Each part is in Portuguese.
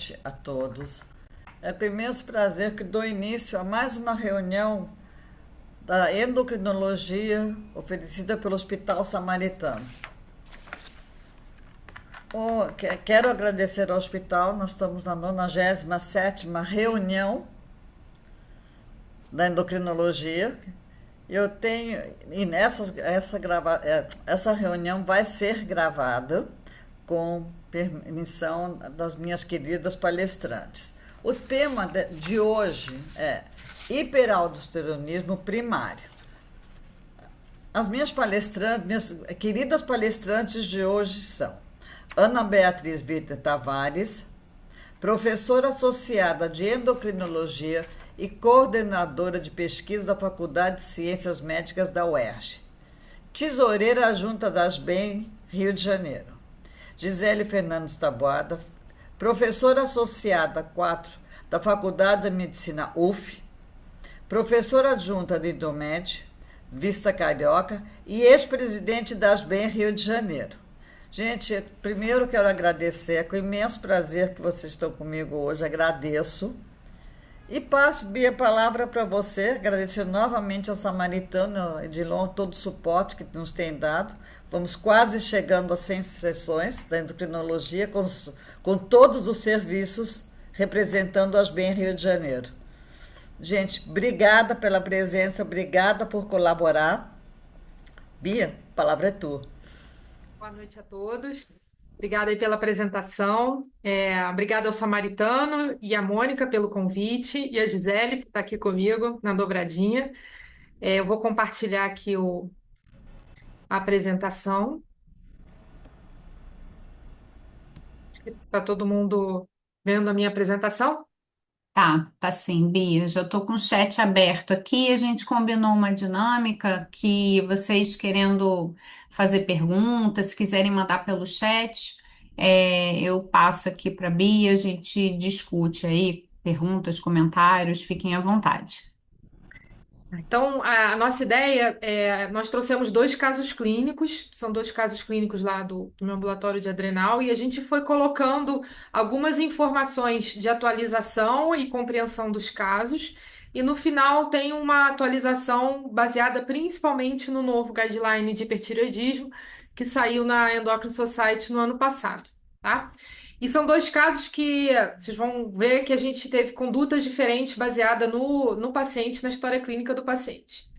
noite a todos. É com imenso prazer que dou início a mais uma reunião da endocrinologia oferecida pelo Hospital Samaritano. Quero agradecer ao hospital, nós estamos na 97ª reunião da endocrinologia. Essa reunião vai ser gravada com permissão das minhas queridas palestrantes. O tema de hoje é hiperaldosteronismo primário. As minhas queridas palestrantes de hoje são Ana Beatriz Vitor Tavares, professora associada de endocrinologia e coordenadora de pesquisa da Faculdade de Ciências Médicas da UERJ, tesoureira adjunta das BEM, Rio de Janeiro. Gisele Fernandes Taboada, professora associada 4 da Faculdade de Medicina UF, professora adjunta do Indomed, Vista Carioca e ex-presidente das BEM, Rio de Janeiro. Gente, primeiro quero agradecer, é com imenso prazer que vocês estão comigo hoje, agradeço. E passo, Bia, a palavra para você, agradecer novamente ao Samaritano Edilon todo o suporte que nos tem dado. Vamos quase chegando a 100 sessões da endocrinologia, com todos os serviços representando as BEM Rio de Janeiro. Gente, obrigada pela presença, obrigada por colaborar. Bia, a palavra é tua. Boa noite a todos. Obrigada aí pela apresentação. Obrigada ao Samaritano e à Mônica pelo convite e a Gisele que está aqui comigo na dobradinha. Eu vou compartilhar aqui a apresentação. Está todo mundo vendo a minha apresentação? Tá sim, Bia. Já estou com o chat aberto aqui. A gente combinou uma dinâmica que vocês querendo fazer perguntas, se quiserem mandar pelo chat, eu passo aqui para a Bia, a gente discute aí perguntas, comentários, fiquem à vontade. Então, a nossa ideia nós trouxemos dois casos clínicos, são dois casos clínicos lá do meu ambulatório de adrenal, e a gente foi colocando algumas informações de atualização e compreensão dos casos, e no final tem uma atualização baseada principalmente no novo guideline de hipertireoidismo que saiu na Endocrine Society no ano passado, tá? E são dois casos que vocês vão ver que a gente teve condutas diferentes baseada no paciente, na história clínica do paciente.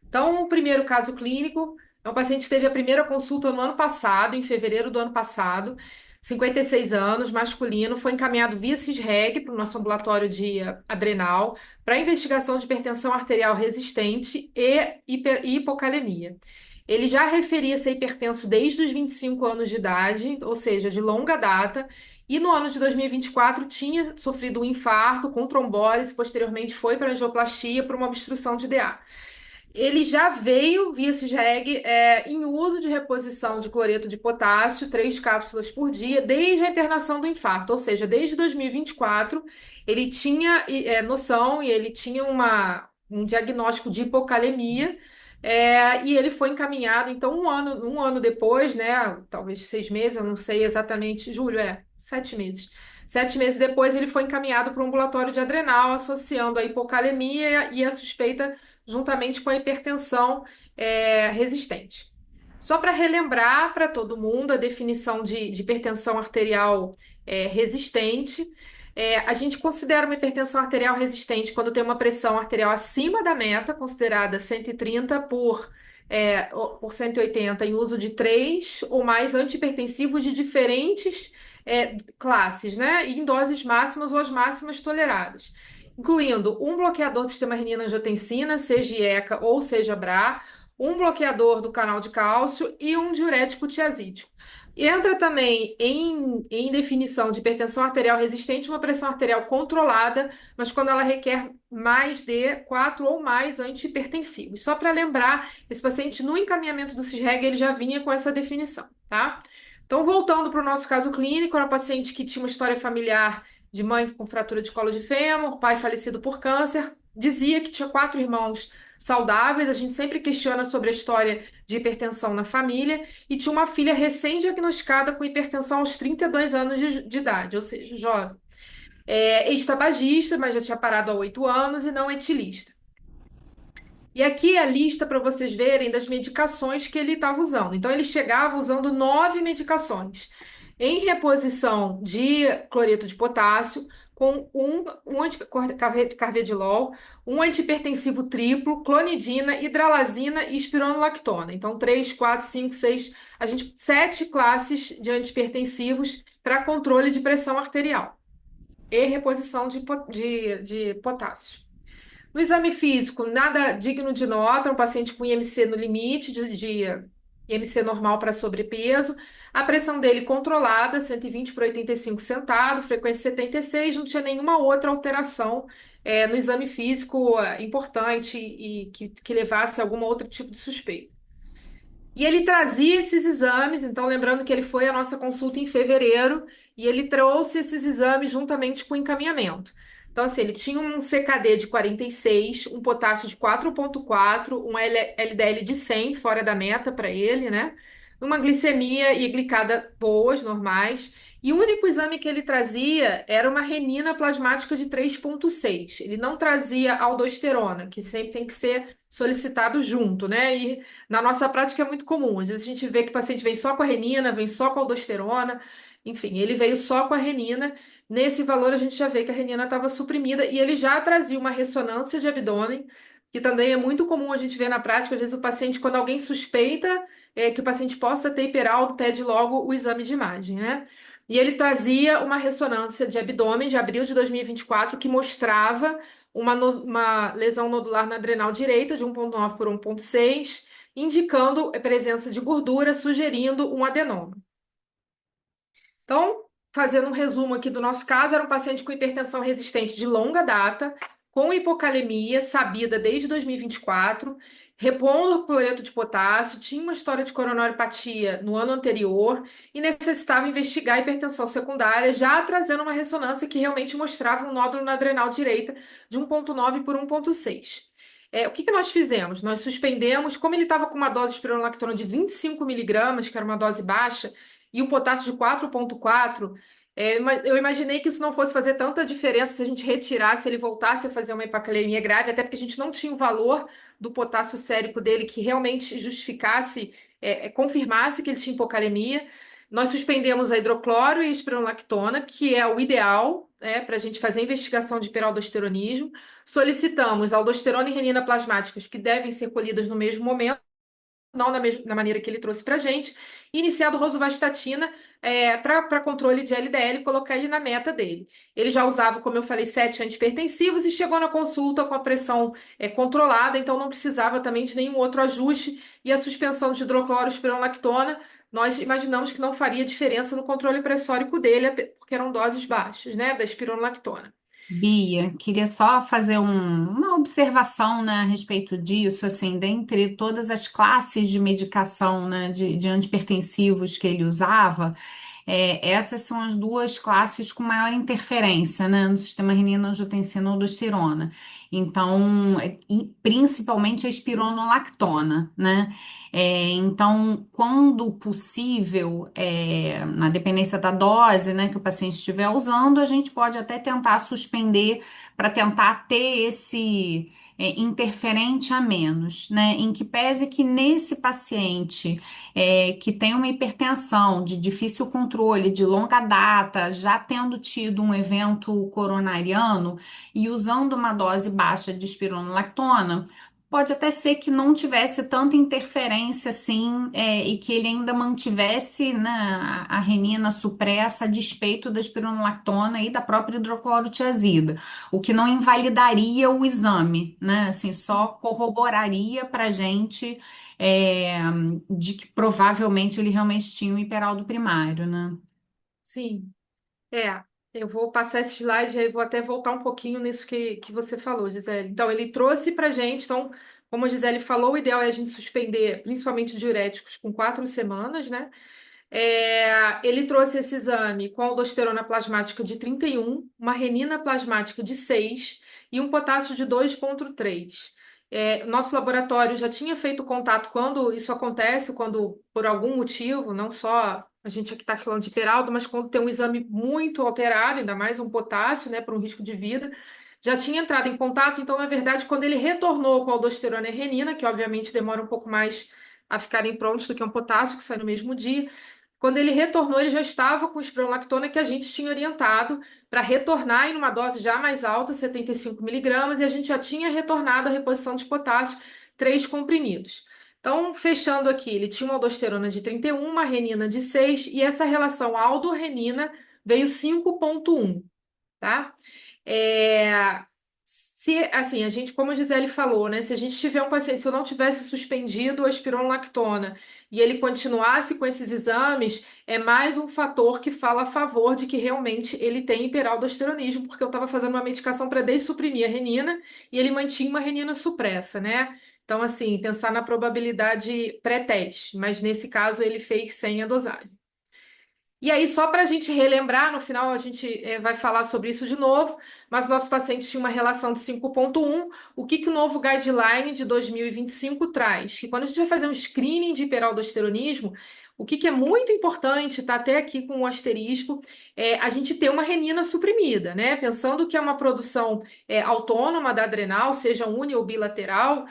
Então, o primeiro caso clínico é um paciente que teve a primeira consulta no ano passado, em fevereiro do ano passado, 56 anos, masculino, foi encaminhado via CISREG para o nosso ambulatório de adrenal para investigação de hipertensão arterial resistente e hipocalemia. Ele já referia ser hipertenso desde os 25 anos de idade, ou seja, de longa data, e no ano de 2024 tinha sofrido um infarto com trombólise, posteriormente foi para angioplastia por uma obstrução de DA. Ele já veio via CISREG em uso de reposição de cloreto de potássio, 3 cápsulas por dia, desde a internação do infarto, ou seja, desde 2024 ele tinha noção e ele tinha um diagnóstico de hipocalemia, e ele foi encaminhado, então, um ano depois, né, talvez 6 meses, eu não sei exatamente, Júlio, 7 meses. 7 meses depois, ele foi encaminhado para um ambulatório de adrenal, associando a hipocalemia e a suspeita juntamente com a hipertensão resistente. Só para relembrar para todo mundo a definição de hipertensão arterial resistente, a gente considera uma hipertensão arterial resistente quando tem uma pressão arterial acima da meta, considerada 130 por 180, em uso de 3 ou mais antihipertensivos de diferentes classes, né? E em doses máximas ou as máximas toleradas, incluindo um bloqueador do sistema renina-angiotensina, seja IECA ou seja BRA, um bloqueador do canal de cálcio e um diurético tiazídico. Entra também em definição de hipertensão arterial resistente uma pressão arterial controlada, mas quando ela requer mais de 4 ou mais antihipertensivos. Só para lembrar, esse paciente no encaminhamento do CISREG ele já vinha com essa definição, tá? Então, voltando para o nosso caso clínico, era uma paciente que tinha uma história familiar de mãe com fratura de colo de fêmur, pai falecido por câncer, dizia que tinha 4 irmãos saudáveis, a gente sempre questiona sobre a história de hipertensão na família, e tinha uma filha recém-diagnosticada com hipertensão aos 32 anos de idade, ou seja, jovem. Ex-tabagista, mas já tinha parado há 8 anos, e não etilista. E aqui é a lista para vocês verem das medicações que ele estava usando. Então, ele chegava usando 9 medicações, em reposição de cloreto de potássio, com carvedilol, um antihipertensivo triplo, clonidina, hidralazina e espironolactona. Então, 3, 4, 5, 6, 7 classes de antihipertensivos para controle de pressão arterial e reposição de potássio. No exame físico, nada digno de nota, um paciente com IMC no limite de IMC normal para sobrepeso, a pressão dele controlada, 120 por 85 sentado, frequência 76, não tinha nenhuma outra alteração no exame físico importante e que levasse a algum outro tipo de suspeita. E ele trazia esses exames, então lembrando que ele foi à nossa consulta em fevereiro e ele trouxe esses exames juntamente com o encaminhamento. Então, assim, ele tinha um CKD de 46, um potássio de 4,4, um LDL de 100, fora da meta para ele, né? Uma glicemia e glicada boas, normais. E o único exame que ele trazia era uma renina plasmática de 3,6. Ele não trazia aldosterona, que sempre tem que ser solicitado junto, né? E na nossa prática é muito comum. Às vezes a gente vê que o paciente vem só com a renina, vem só com a aldosterona. Enfim, ele veio só com a renina. Nesse valor a gente já vê que a renina estava suprimida e ele já trazia uma ressonância de abdômen, que também é muito comum a gente ver na prática. Às vezes o paciente, quando alguém suspeita que o paciente possa ter hiperaldo, pede logo o exame de imagem, né? E ele trazia uma ressonância de abdômen de abril de 2024 que mostrava uma lesão nodular na adrenal direita de 1,9 por 1,6, indicando a presença de gordura, sugerindo um adenoma. Então, fazendo um resumo aqui do nosso caso, era um paciente com hipertensão resistente de longa data, com hipocalemia sabida desde 2024, repondo cloreto de potássio, tinha uma história de coronariopatia no ano anterior e necessitava investigar a hipertensão secundária, já trazendo uma ressonância que realmente mostrava um nódulo na adrenal direita de 1,9 por 1,6. O que que nós fizemos? Nós suspendemos, como ele estava com uma dose de espironolactona de 25 miligramas, que era uma dose baixa, e um potássio de 4,4, eu imaginei que isso não fosse fazer tanta diferença se a gente retirasse, ele voltasse a fazer uma hipocalemia grave, até porque a gente não tinha o valor do potássio sérico dele que realmente justificasse, confirmasse que ele tinha hipocalemia. Nós suspendemos a hidrocloro e a espironolactona, que é o ideal, para a gente fazer a investigação de hiperaldosteronismo. Solicitamos aldosterona e renina plasmáticas, que devem ser colhidas no mesmo momento, não na maneira que ele trouxe para a gente, e iniciado rosuvastatina para controle de LDL e colocar ele na meta dele. Ele já usava, como eu falei, 7 antihipertensivos e chegou na consulta com a pressão controlada, então não precisava também de nenhum outro ajuste, e a suspensão de hidrocloroespironolactona, nós imaginamos que não faria diferença no controle pressórico dele, porque eram doses baixas, né, da espironolactona. Bia, queria só fazer uma observação, né, a respeito disso, assim, dentre todas as classes de medicação, né, de antipertensivos que ele usava, essas são as duas classes com maior interferência, né, no sistema renina-angiotensina-aldosterona. Então, e principalmente a espironolactona, né? Então, quando possível, na dependência da dose, né, que o paciente estiver usando, a gente pode até tentar suspender para tentar ter esse interferente a menos, né? Em que pese que nesse paciente que tem uma hipertensão de difícil controle, de longa data, já tendo tido um evento coronariano e usando uma dose baixa de espironolactona, pode até ser que não tivesse tanta interferência assim, e que ele ainda mantivesse, né, a renina supressa a despeito da espironolactona e da própria hidroclorotiazida, o que não invalidaria o exame, né? Assim, só corroboraria para a gente é, de que provavelmente ele realmente tinha um hiperaldo primário, né? Sim. Eu vou passar esse slide e aí vou até voltar um pouquinho nisso que você falou, Gisele. Então, ele trouxe para gente, então, como a Gisele falou, o ideal é a gente suspender, principalmente diuréticos, com 4 semanas, né? Ele trouxe esse exame com aldosterona plasmática de 31, uma renina plasmática de 6 e um potássio de 2,3. Nosso laboratório já tinha feito contato quando isso acontece, quando por algum motivo, não só A gente aqui está falando de Peralta, mas quando tem um exame muito alterado, ainda mais um potássio, né, para um risco de vida, já tinha entrado em contato. Então, na verdade, quando ele retornou com aldosterona e renina, que obviamente demora um pouco mais a ficarem prontos do que um potássio, que sai no mesmo dia, quando ele retornou, ele já estava com espironolactona que a gente tinha orientado para retornar em uma dose já mais alta, 75 miligramas, e a gente já tinha retornado a reposição de potássio, 3 comprimidos. Então, fechando aqui, ele tinha uma aldosterona de 31, uma renina de 6, e essa relação aldo-renina veio 5,1, tá? É, se, assim, a gente, como a Gisele falou, né? Se a gente tiver um paciente, se eu não tivesse suspendido a espironolactona e ele continuasse com esses exames, é mais um fator que fala a favor de que realmente ele tem hiperaldosteronismo, porque eu estava fazendo uma medicação para dessuprimir a renina e ele mantinha uma renina supressa, né? Então, assim, pensar na probabilidade pré-teste, mas nesse caso ele fez sem a dosagem. E aí, só para a gente relembrar, no final a gente vai falar sobre isso de novo, mas o nosso paciente tinha uma relação de 5,1. O que que o novo guideline de 2025 traz? Que quando a gente vai fazer um screening de hiperaldosteronismo, o que que é muito importante, está até aqui com um asterisco, é a gente ter uma renina suprimida, né? Pensando que é uma produção autônoma da adrenal, seja uni ou bilateral,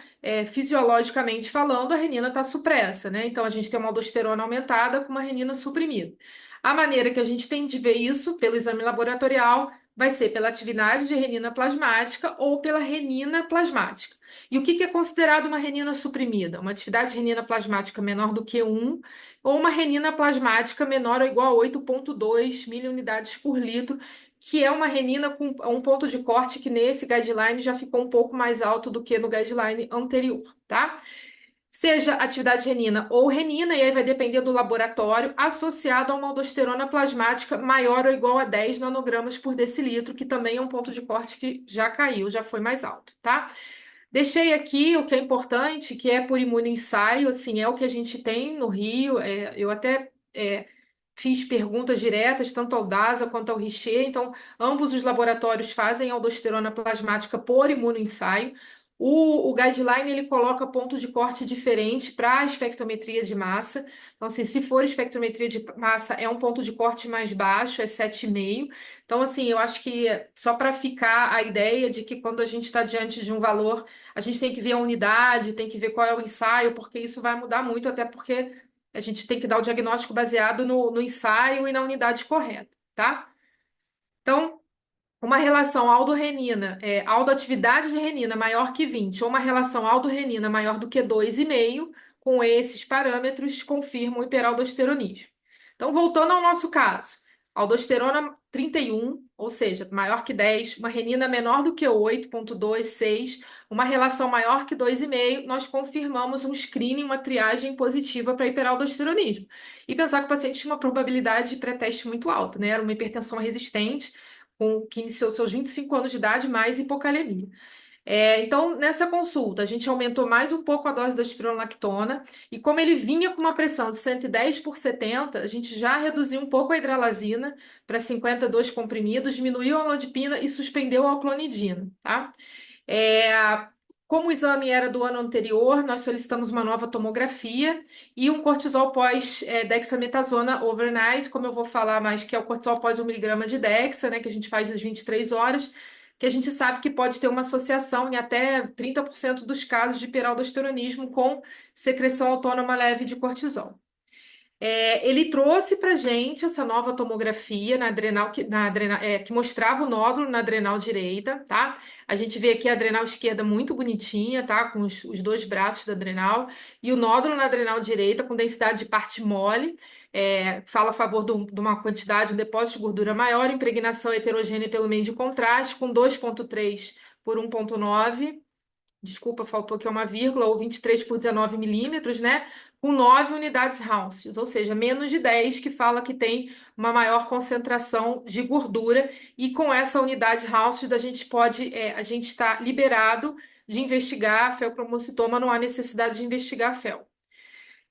fisiologicamente falando, a renina está supressa, né? Então a gente tem uma aldosterona aumentada com uma renina suprimida. A maneira que a gente tem de ver isso pelo exame laboratorial vai ser pela atividade de renina plasmática ou pela renina plasmática. E o que que é considerado uma renina suprimida? Uma atividade de renina plasmática menor do que 1 ou uma renina plasmática menor ou igual a 8,2 miliunidades por litro, que é uma renina com um ponto de corte que nesse guideline já ficou um pouco mais alto do que no guideline anterior, tá? Seja atividade renina ou renina, e aí vai depender do laboratório, associado a uma aldosterona plasmática maior ou igual a 10 nanogramas por decilitro, que também é um ponto de corte que já caiu, já foi mais alto, tá? Deixei aqui o que é importante, que é por imunoensaio, assim, é o que a gente tem no Rio, eu até fiz perguntas diretas, tanto ao DASA quanto ao Richer, então ambos os laboratórios fazem aldosterona plasmática por imunoensaio. O guideline ele coloca ponto de corte diferente para a espectrometria de massa. Então, assim, se for espectrometria de massa, é um ponto de corte mais baixo, é 7,5. Então, assim, eu acho que só para ficar a ideia de que quando a gente está diante de um valor, a gente tem que ver a unidade, tem que ver qual é o ensaio, porque isso vai mudar muito, até porque a gente tem que dar o diagnóstico baseado no ensaio e na unidade correta, tá? Então, uma relação aldo-renina, aldoatividade de renina maior que 20, ou uma relação aldo-renina maior do que 2,5, com esses parâmetros, confirma o hiperaldosteronismo. Então, voltando ao nosso caso, aldosterona 31, ou seja, maior que 10, uma renina menor do que 8,2, 6, uma relação maior que 2,5, nós confirmamos um screening, uma triagem positiva para hiperaldosteronismo. E pensar que o paciente tinha uma probabilidade de pré-teste muito alta, né? Era uma hipertensão resistente, que iniciou seus 25 anos de idade, mais hipocalemia. Então, nessa consulta, a gente aumentou mais um pouco a dose da espironolactona, e como ele vinha com uma pressão de 110 por 70, a gente já reduziu um pouco a hidralazina para 52 comprimidos, diminuiu a amlodipina e suspendeu a clonidina, tá? É, Como o exame era do ano anterior, nós solicitamos uma nova tomografia e um cortisol pós dexametasona overnight, como eu vou falar mais, que é o cortisol pós 1 miligrama de dexa, né, que a gente faz às 23 horas, que a gente sabe que pode ter uma associação em até 30% dos casos de hiperaldosteronismo com secreção autônoma leve de cortisol. Ele trouxe para gente essa nova tomografia que mostrava o nódulo na adrenal direita, tá? A gente vê aqui a adrenal esquerda muito bonitinha, tá? Com os dois braços da adrenal, e o nódulo na adrenal direita com densidade de parte mole, fala a favor de uma quantidade, um depósito de gordura maior, impregnação heterogênea pelo meio de contraste, com 2,3 por 1,9. Desculpa, faltou aqui uma vírgula, ou 23 por 19 milímetros, né? Com 9 unidades Hounsfield, ou seja, menos de 10, que fala que tem uma maior concentração de gordura. E com essa unidade Hounsfield, a gente está liberado de investigar feocromocitoma, não há necessidade de investigar fel.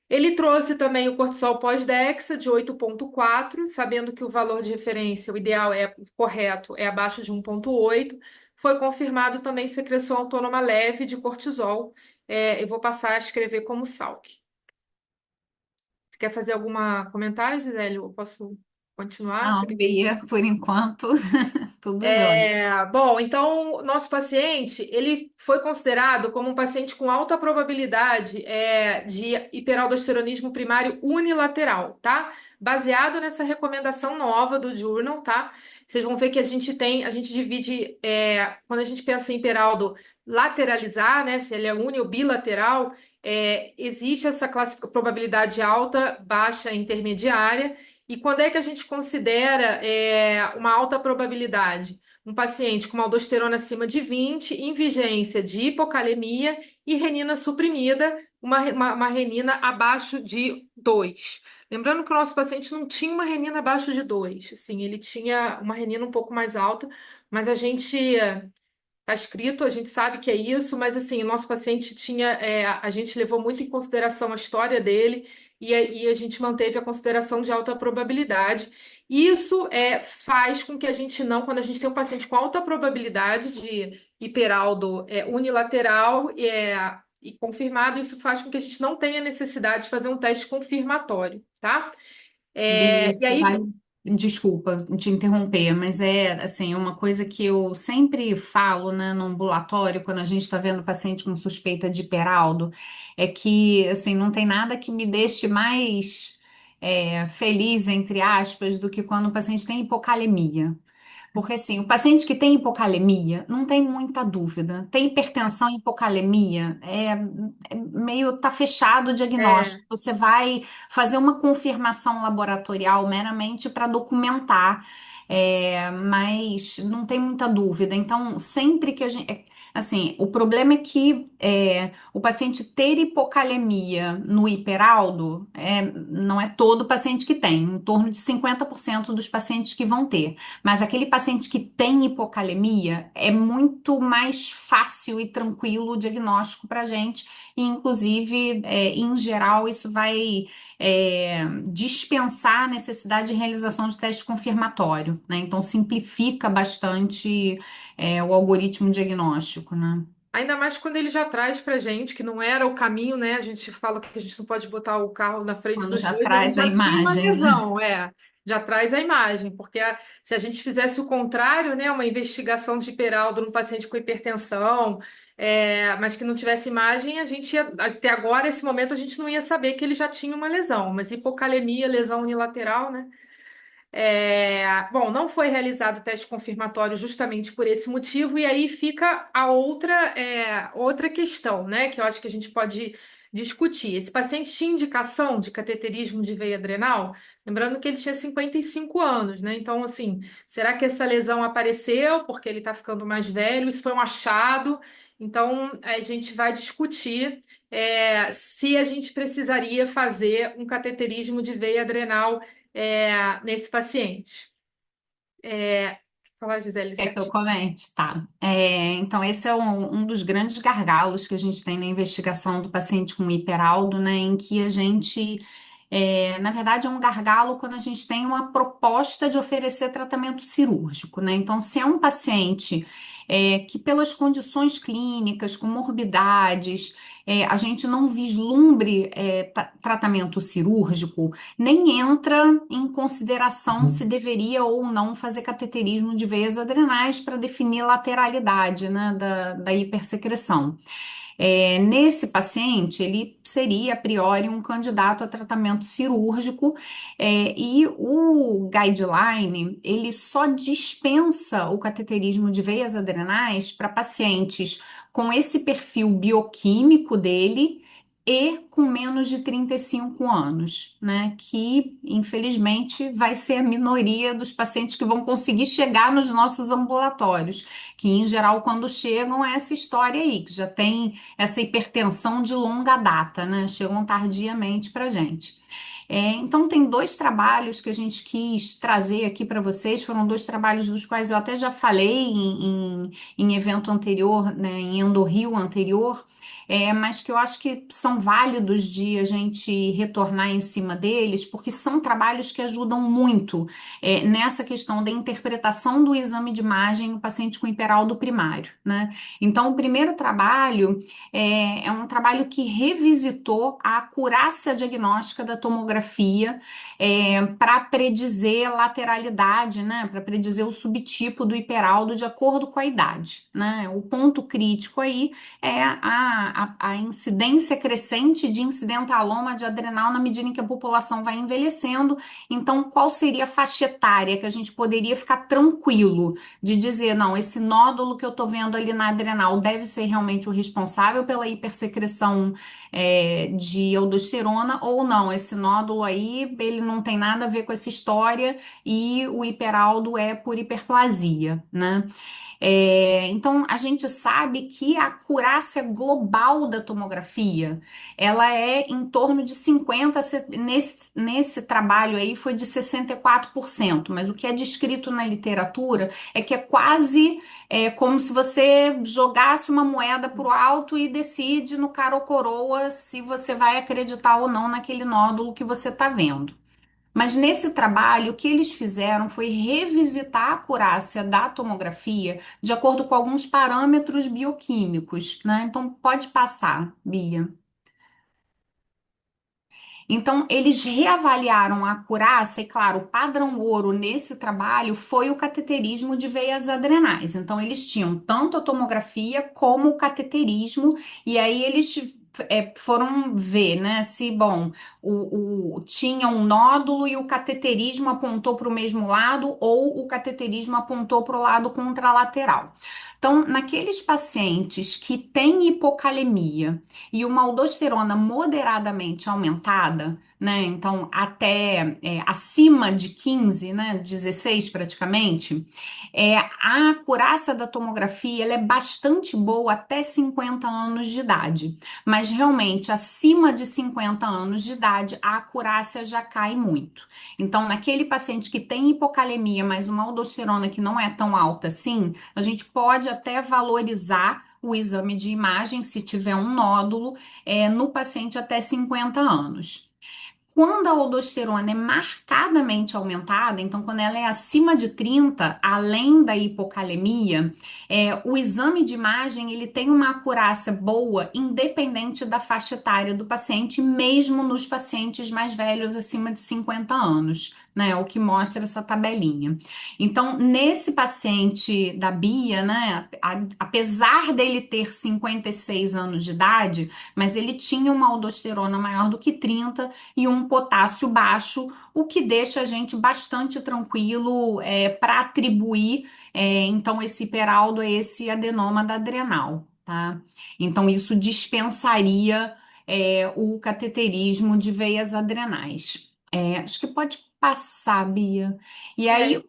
Ele trouxe também o cortisol pós-dexa de 8,4, sabendo que o valor de referência, o ideal correto, é abaixo de 1,8. Foi confirmado também secreção autônoma leve de cortisol. Eu vou passar a escrever como SALC. quer fazer algum comentário, Gisele? Eu posso continuar? Não, Bia, por enquanto, tudo jóia. Bom, então, o nosso paciente, ele foi considerado como um paciente com alta probabilidade de hiperaldosteronismo primário unilateral, tá? Baseado nessa recomendação nova do Journal, tá? Vocês vão ver que a gente divide, quando a gente pensa em hiperaldo lateralizar, né? Se ele é uni ou bilateral, existe essa probabilidade alta, baixa, intermediária. E quando é que a gente considera uma alta probabilidade? Um paciente com uma aldosterona acima de 20, em vigência de hipocalemia e renina suprimida, uma renina abaixo de 2. Lembrando que o nosso paciente não tinha uma renina abaixo de 2, assim, ele tinha uma renina um pouco mais alta, mas a gente está escrito, a gente sabe que é isso, mas assim, o nosso paciente a gente levou muito em consideração a história dele e a gente manteve a consideração de alta probabilidade. Isso faz com que a gente não, quando a gente tem um paciente com alta probabilidade de hiperaldo unilateral e confirmado, isso faz com que a gente não tenha necessidade de fazer um teste confirmatório, tá? Bia, E você aí, vai... Desculpa te interromper, mas é assim, uma coisa que eu sempre falo, né, no ambulatório, quando a gente está vendo paciente com suspeita de hiperaldo, é que assim, não tem nada que me deixe mais feliz, entre aspas, do que quando o paciente tem hipocalemia. Porque assim, o paciente que tem hipocalemia, não tem muita dúvida. Tem hipertensão e hipocalemia, meio tá fechado o é, diagnóstico. Você vai fazer uma confirmação laboratorial meramente para documentar, mas não tem muita dúvida. Então, sempre que a gente, assim, o problema é que o paciente ter hipocalemia no hiperaldo, não é todo paciente que tem, em torno de 50% dos pacientes que vão ter. Mas aquele paciente que tem hipocalemia é muito mais fácil e tranquilo o diagnóstico para a gente, e inclusive, em geral, isso vai dispensar a necessidade de realização de teste confirmatório, né? Então, simplifica bastante, o algoritmo diagnóstico, né? ainda mais quando ele já traz pra gente, que não era o caminho, né? A gente fala que a gente não pode botar o carro na frente Quando dos já bois, ele traz a já tinha uma imagem, né? lesão, já traz a imagem, porque se a gente fizesse o contrário, né? Uma investigação de hiperaldo num paciente com hipertensão, mas que não tivesse imagem, até agora, esse momento, a gente não ia saber que ele já tinha uma lesão, mas hipocalemia, lesão unilateral, né? Bom, não foi realizado o teste confirmatório justamente por esse motivo, e aí fica a outra questão, né, que eu acho que a gente pode discutir. Esse paciente tinha indicação de cateterismo de veia adrenal? Lembrando que ele tinha 55 anos, né? Então, assim, será que essa lesão apareceu porque ele está ficando mais velho? Isso foi um achado? Então, a gente vai discutir se a gente precisaria fazer um cateterismo de veia adrenal nesse paciente. Falar, Gisele, Quer que eu certinho. comente? Tá. Então, esse é um dos grandes gargalos que a gente tem na investigação do paciente com hiperaldo, né? Em que a gente, na verdade, é um gargalo quando a gente tem uma proposta de oferecer tratamento cirúrgico, né? Então, se é um paciente que, pelas condições clínicas, comorbidades, a gente não vislumbre tratamento cirúrgico, nem entra em consideração se deveria ou não fazer cateterismo de veias adrenais para definir lateralidade, né, da hipersecreção. Nesse paciente, ele seria a priori um candidato a tratamento cirúrgico, e o guideline ele só dispensa o cateterismo de veias adrenais para pacientes com esse perfil bioquímico dele e com menos de 35 anos, né? Que infelizmente vai ser a minoria dos pacientes que vão conseguir chegar nos nossos ambulatórios, que em geral, quando chegam, é essa história aí, que já tem essa hipertensão de longa data, né? Chegam tardiamente para a gente. Então, tem dois trabalhos que a gente quis trazer aqui para vocês. Foram dois trabalhos dos quais eu até já falei em evento anterior, né, em EndoRio anterior, mas que eu acho que são válidos de a gente retornar em cima deles, porque são trabalhos que ajudam muito nessa questão da interpretação do exame de imagem no paciente com hiperaldo primário, né? Então, o primeiro trabalho é um trabalho que revisitou a acurácia diagnóstica da tomografia tomografia para predizer lateralidade, né? Para predizer o subtipo do hiperaldo de acordo com a idade, né? O ponto crítico aí é a incidência crescente de incidentaloma de adrenal na medida em que a população vai envelhecendo. Então, qual seria a faixa etária que a gente poderia ficar tranquilo de dizer, não, esse nódulo que eu estou vendo ali na adrenal deve ser realmente o responsável pela hipersecreção de aldosterona ou não, esse nódulo aí, ele não tem nada a ver com essa história e o hiperaldo é por hiperplasia, né? Então, a gente sabe que a acurácia global da tomografia, ela é em torno de 50, nesse trabalho aí foi de 64%, mas o que é descrito na literatura é que é quase como se você jogasse uma moeda para o alto e decide no cara ou coroa se você vai acreditar ou não naquele nódulo que você está vendo. Mas nesse trabalho, o que eles fizeram foi revisitar a acurácia da tomografia de acordo com alguns parâmetros bioquímicos, né? Então, pode passar, Bia. Então, eles reavaliaram a acurácia, e claro, o padrão ouro nesse trabalho foi o cateterismo de veias adrenais. Então, eles tinham tanto a tomografia como o cateterismo, e aí eles foram ver, né, se, bom, tinha um nódulo e o cateterismo apontou para o mesmo lado ou o cateterismo apontou para o lado contralateral. Então, naqueles pacientes que têm hipocalemia, e uma aldosterona moderadamente aumentada, né? Então, até acima de 15, né? 16 praticamente, a acurácia da tomografia ela é bastante boa até 50 anos de idade, mas realmente acima de 50 anos de idade, a acurácia já cai muito. Então, naquele paciente que tem hipocalemia, mas uma aldosterona que não é tão alta assim, a gente pode até valorizar o exame de imagem, se tiver um nódulo, no paciente até 50 anos. Quando a aldosterona é marcadamente aumentada, então quando ela é acima de 30, além da hipocalemia, o exame de imagem ele tem uma acurácia boa, independente da faixa etária do paciente, mesmo nos pacientes mais velhos, acima de 50 anos, né? O que mostra essa tabelinha. Então, nesse paciente da Bia, né, apesar dele ter 56 anos de idade, mas ele tinha uma aldosterona maior do que 30 e um potássio baixo, o que deixa a gente bastante tranquilo para atribuir então esse hiperaldo a esse adenoma da adrenal, tá? Então isso dispensaria o cateterismo de veias adrenais. Acho que pode passar, Bia. E aí, É,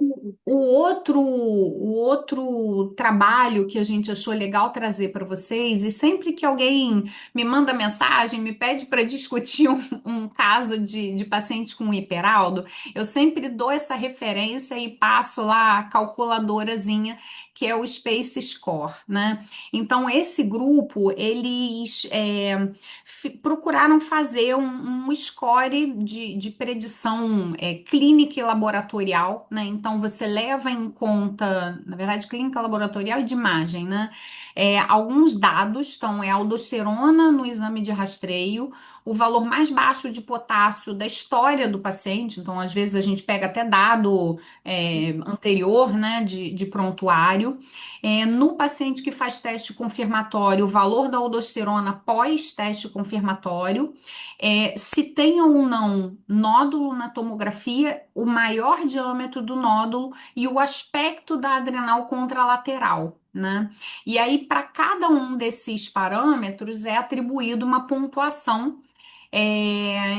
o outro trabalho que a gente achou legal trazer para vocês, e sempre que alguém me manda mensagem, me pede para discutir um caso de paciente com hiperaldo, eu sempre dou essa referência e passo lá a calculadorazinha, que é o Space Score, né? Então, esse grupo, eles procuraram fazer um score de predição clínica e laboratorial, né? Então, você leva em conta, na verdade, clínica laboratorial e de imagem, né? Alguns dados, então, a aldosterona no exame de rastreio, o valor mais baixo de potássio da história do paciente, então, às vezes, a gente pega até dado anterior, né, de prontuário. No paciente que faz teste confirmatório, o valor da aldosterona pós-teste confirmatório. Se tem ou não nódulo na tomografia, o maior diâmetro do nódulo e o aspecto da adrenal contralateral, né? E aí, para cada um desses parâmetros, é atribuído uma pontuação.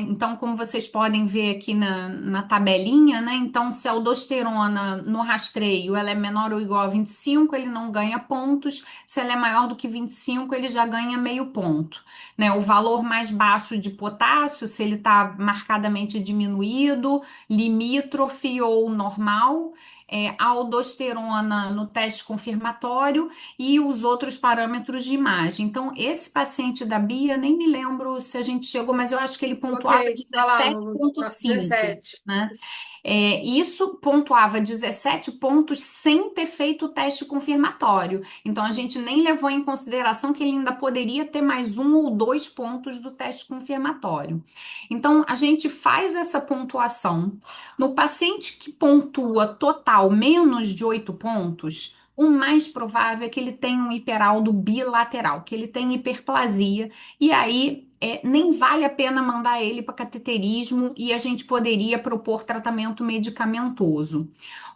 Então, como vocês podem ver aqui na tabelinha, né? Então, se a aldosterona no rastreio ela é menor ou igual a 25, ele não ganha pontos. Se ela é maior do que 25, ele já ganha meio ponto, né? O valor mais baixo de potássio, se ele está marcadamente diminuído, limítrofe ou normal. A aldosterona no teste confirmatório e os outros parâmetros de imagem. Então, esse paciente da Bia, nem me lembro se a gente chegou, mas eu acho que ele pontuava coloquei, tá lá no 17,5, 17. né? Isso pontuava 17 pontos sem ter feito o teste confirmatório. Então, a gente nem levou em consideração que ele ainda poderia ter mais 1 ou 2 pontos do teste confirmatório. Então, a gente faz essa pontuação. No paciente que pontua total menos de 8 pontos, o mais provável é que ele tenha um hiperaldo bilateral, que ele tenha hiperplasia, e aí nem vale a pena mandar ele para cateterismo e a gente poderia propor tratamento medicamentoso.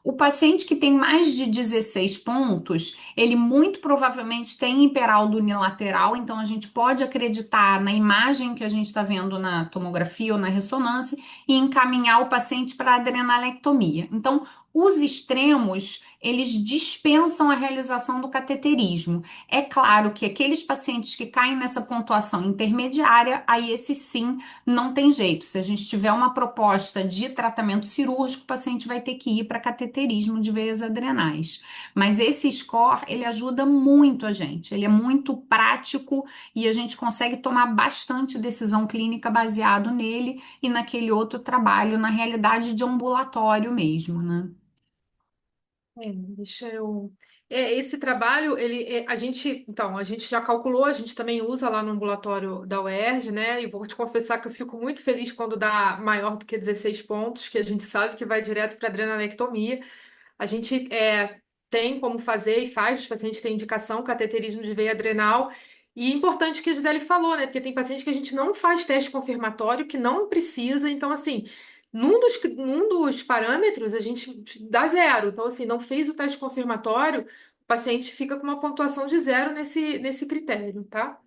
O paciente que tem mais de 16 pontos, ele muito provavelmente tem hiperaldo unilateral, então a gente pode acreditar na imagem que a gente está vendo na tomografia ou na ressonância e encaminhar o paciente para adrenalectomia. Então, os extremos, eles dispensam a realização do cateterismo. É claro que aqueles pacientes que caem nessa pontuação intermediária, aí esse sim não tem jeito. Se a gente tiver uma proposta de tratamento cirúrgico, o paciente vai ter que ir para cateterismo de veias adrenais. Mas esse score, ele ajuda muito a gente. Ele é muito prático e a gente consegue tomar bastante decisão clínica baseado nele e naquele outro trabalho, na realidade de ambulatório mesmo, né? Deixa eu. Esse trabalho, a gente já calculou, a gente também usa lá no ambulatório da UERJ, né? E vou te confessar que eu fico muito feliz quando dá maior do que 16 pontos, que a gente sabe que vai direto para adrenalectomia. A gente tem como fazer e faz, os pacientes têm indicação, cateterismo de veia adrenal. E importante que a Gisele falou, né? Porque tem pacientes que a gente não faz teste confirmatório, que não precisa. Então, assim, num dos parâmetros, a gente dá zero. Então, assim, não fez o teste confirmatório, o paciente fica com uma pontuação de zero nesse critério, tá?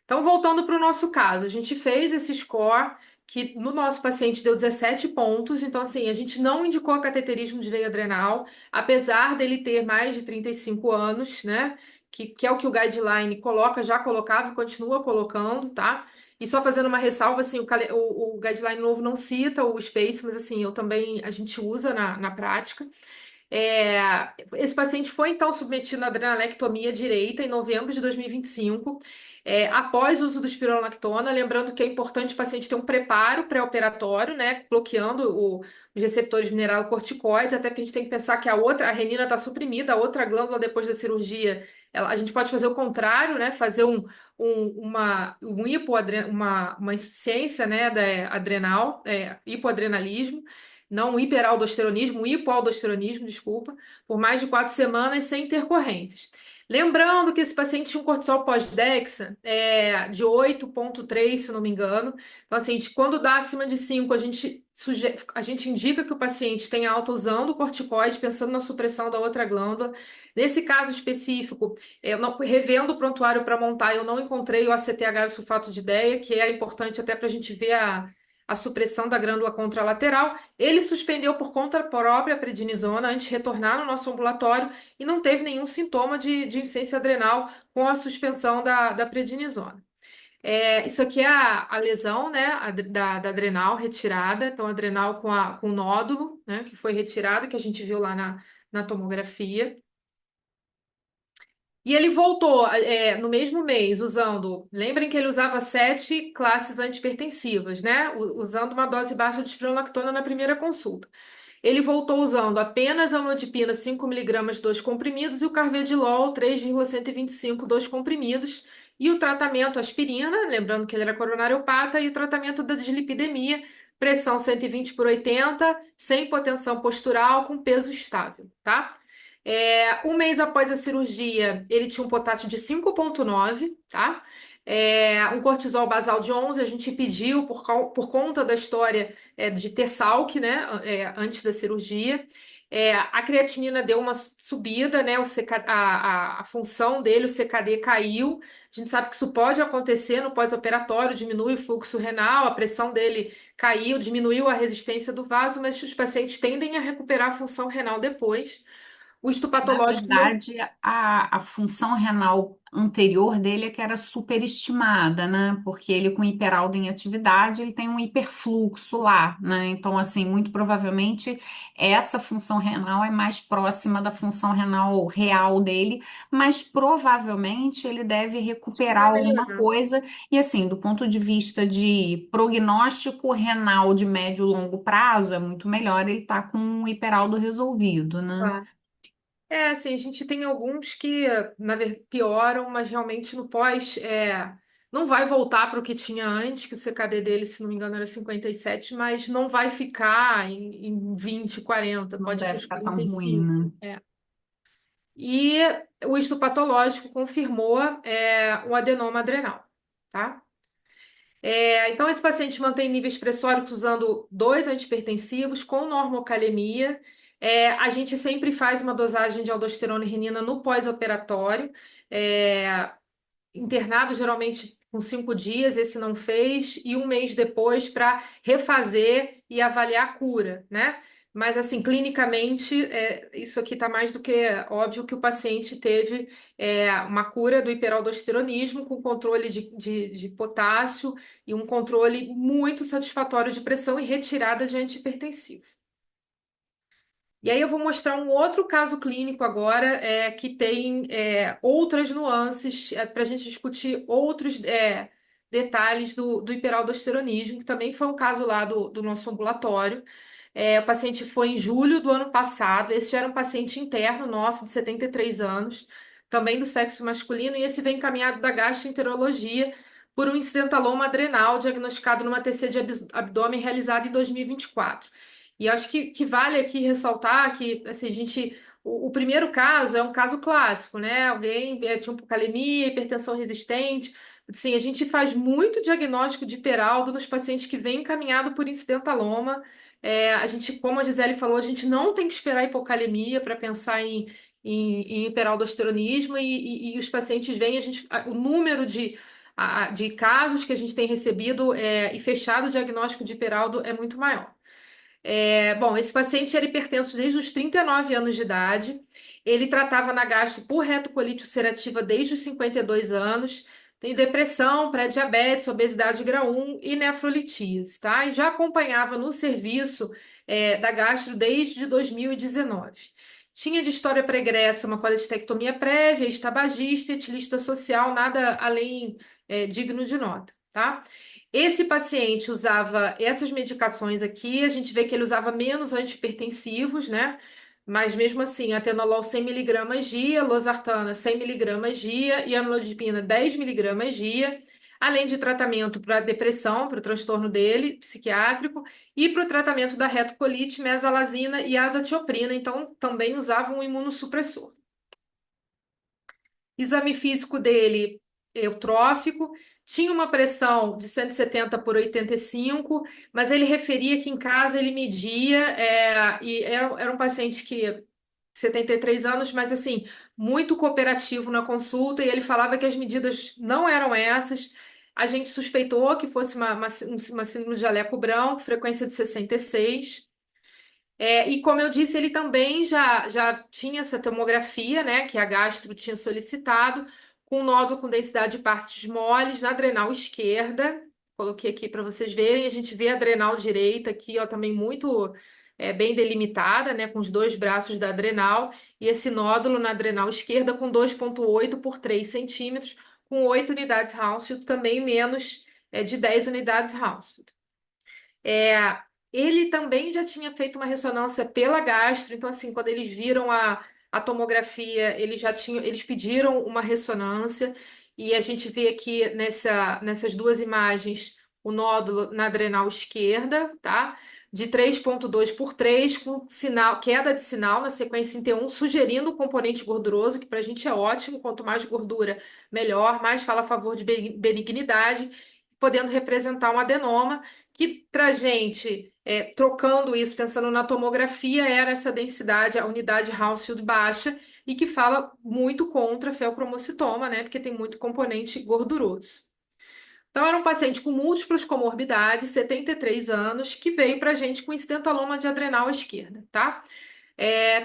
Então, voltando para o nosso caso, a gente fez esse score que no nosso paciente deu 17 pontos. Então, assim, a gente não indicou cateterismo de veia adrenal, apesar dele ter mais de 35 anos, né? Que é o que o guideline coloca, já colocava e continua colocando, tá? E só fazendo uma ressalva, assim, o guideline novo não cita o SPACE, mas assim, a gente usa na prática. Esse paciente foi então submetido à adrenalectomia direita em novembro de 2025, após o uso do espironolactona, lembrando que é importante o paciente ter um preparo pré-operatório, né, bloqueando os receptores mineralocorticoides, até porque a gente tem que pensar que a renina está suprimida, a outra glândula depois da cirurgia, a gente pode fazer o contrário, né, fazer uma insuficiência, né, adrenal, hipoadrenalismo, não o hiperaldosteronismo, o hipoaldosteronismo, desculpa, por mais de 4 semanas sem intercorrências. Lembrando que esse paciente tinha um cortisol pós-dexa de 8,3, se não me engano. Então, assim, quando dá acima de 5, a gente indica que o paciente tem alta usando o corticoide, pensando na supressão da outra glândula. Nesse caso específico, revendo o prontuário para montar, eu não encontrei o ACTH e o sulfato de ideia, que era importante até para a gente ver a supressão da glândula contralateral. Ele suspendeu por conta própria a prednisona antes de retornar no nosso ambulatório e não teve nenhum sintoma de insuficiência adrenal com a suspensão da prednisona. Isso aqui é a lesão, né, da adrenal retirada, então adrenal com nódulo, né, que foi retirado, que a gente viu lá na tomografia. E ele voltou no mesmo mês usando. Lembrem que ele usava 7 classes antipertensivas, né? Usando uma dose baixa de espironolactona na primeira consulta. Ele voltou usando apenas a amlodipina 5 miligramas, 2 comprimidos, e o carvedilol 3,125, 2 comprimidos. E o tratamento aspirina, lembrando que ele era coronariopata, e o tratamento da dislipidemia, pressão 120/80, sem hipotensão postural, com peso estável, tá? Um mês após a cirurgia, ele tinha um potássio de 5,9, tá? Um cortisol basal de 11, a gente pediu por conta da história de ter SALC, né, antes da cirurgia. A creatinina deu uma subida, né, a função dele, o CKD caiu. A gente sabe que isso pode acontecer no pós-operatório, diminui o fluxo renal, a pressão dele caiu, diminuiu a resistência do vaso, mas os pacientes tendem a recuperar a função renal depois. O Na histopatológico não. verdade, a função renal anterior dele é que era superestimada, né? Porque ele com hiperaldo em atividade, ele tem um hiperfluxo lá, né? Então, assim, muito provavelmente essa função renal é mais próxima da função renal real dele, mas provavelmente ele deve Acho que recuperar vai alguma melhorar. coisa. E assim, do ponto de vista de prognóstico renal de médio e longo prazo, é muito melhor ele estar com o hiperaldo resolvido, né? Tá. É, assim, a gente tem alguns que pioram, mas realmente no pós não vai voltar para o que tinha antes, que o CKD dele, se não me engano, era 57, mas não vai ficar em 20, 40, Não pode ir para deve os ficar tão ruim, 45. né? E o histopatológico confirmou um adenoma adrenal, tá? Então, esse paciente mantém níveis pressóricos usando dois antipertensivos com normocalemia. A gente sempre faz uma dosagem de aldosterona e renina no pós-operatório. É, internado geralmente com 5 dias, esse não fez, e um mês depois para refazer e avaliar a cura, né? Mas, assim, clinicamente, isso aqui está mais do que óbvio que o paciente teve uma cura do hiperaldosteronismo com controle de potássio e um controle muito satisfatório de pressão e retirada de antihipertensivo. E aí eu vou mostrar um outro caso clínico agora, que tem outras nuances para a gente discutir outros detalhes do hiperaldosteronismo, que também foi um caso lá do nosso ambulatório. O paciente foi em julho do ano passado. Esse já era um paciente interno nosso, de 73 anos, também do sexo masculino, e esse vem encaminhado da gastroenterologia por um incidentaloma adrenal diagnosticado numa TC de abdômen realizada em 2024. E acho que vale aqui ressaltar que assim, o primeiro caso é um caso clássico, né? Alguém tinha hipocalemia, hipertensão resistente. Sim, a gente faz muito diagnóstico de hiperaldo nos pacientes que vêm encaminhado por incidentaloma. A gente, como a Gisele falou, a gente não tem que esperar hipocalemia para pensar em hiperaldosteronismo e os pacientes vêm, o número de casos que a gente tem recebido e fechado o diagnóstico de hiperaldo é muito maior. Bom, esse paciente era hipertenso desde os 39 anos de idade. Ele tratava na gastro por retocolite ulcerativa desde os 52 anos. Tem depressão, pré-diabetes, obesidade grau 1 e nefrolitíase, tá? E já acompanhava no serviço da gastro desde 2019. Tinha de história pregressa uma colestectomia prévia, ex-tabagista, etilista social, nada além digno de nota, tá? Esse paciente usava essas medicações aqui, a gente vê que ele usava menos antihipertensivos, né? Mas mesmo assim, atenolol 100 miligramas dia, losartana 100 miligramas dia e amlodipina 10 miligramas dia, além de tratamento para depressão, para o transtorno dele, psiquiátrico, e para o tratamento da retocolite, mesalazina e azatioprina, então também usava um imunossupressor. Exame físico dele, eutrófico, tinha uma pressão de 170 por 85, mas ele referia que em casa ele media, e era um paciente que 73 anos, mas assim, muito cooperativo na consulta, e ele falava que as medidas não eram essas. A gente suspeitou que fosse uma síndrome de jaleco-branco, frequência de 66. E como eu disse, ele também já tinha essa tomografia, né, que a gastro tinha solicitado, com nódulo com densidade de partes moles na adrenal esquerda. Coloquei aqui para vocês verem. A gente vê a adrenal direita aqui, ó, também muito bem delimitada, né, com os dois braços da adrenal, e esse nódulo na adrenal esquerda com 2,8 por 3 centímetros, com 8 unidades Hounsfield, também menos de 10 unidades Hounsfield. É, Ele também já tinha feito uma ressonância pela gastro, então assim, quando eles viram a tomografia, eles pediram uma ressonância e a gente vê aqui nessas duas imagens o nódulo na adrenal esquerda, tá? De 3,2 por 3, com sinal, queda de sinal na sequência em T1, sugerindo o componente gorduroso, que para a gente é ótimo, quanto mais gordura, melhor, mais fala a favor de benignidade, podendo representar um adenoma que para a gente, trocando isso, pensando na tomografia, era essa densidade, a unidade Hounsfield baixa, e que fala muito contra a feocromocitoma, né? Porque tem muito componente gorduroso. Então, era um paciente com múltiplas comorbidades, 73 anos, que veio para a gente com incidentaloma de adrenal à esquerda, tá?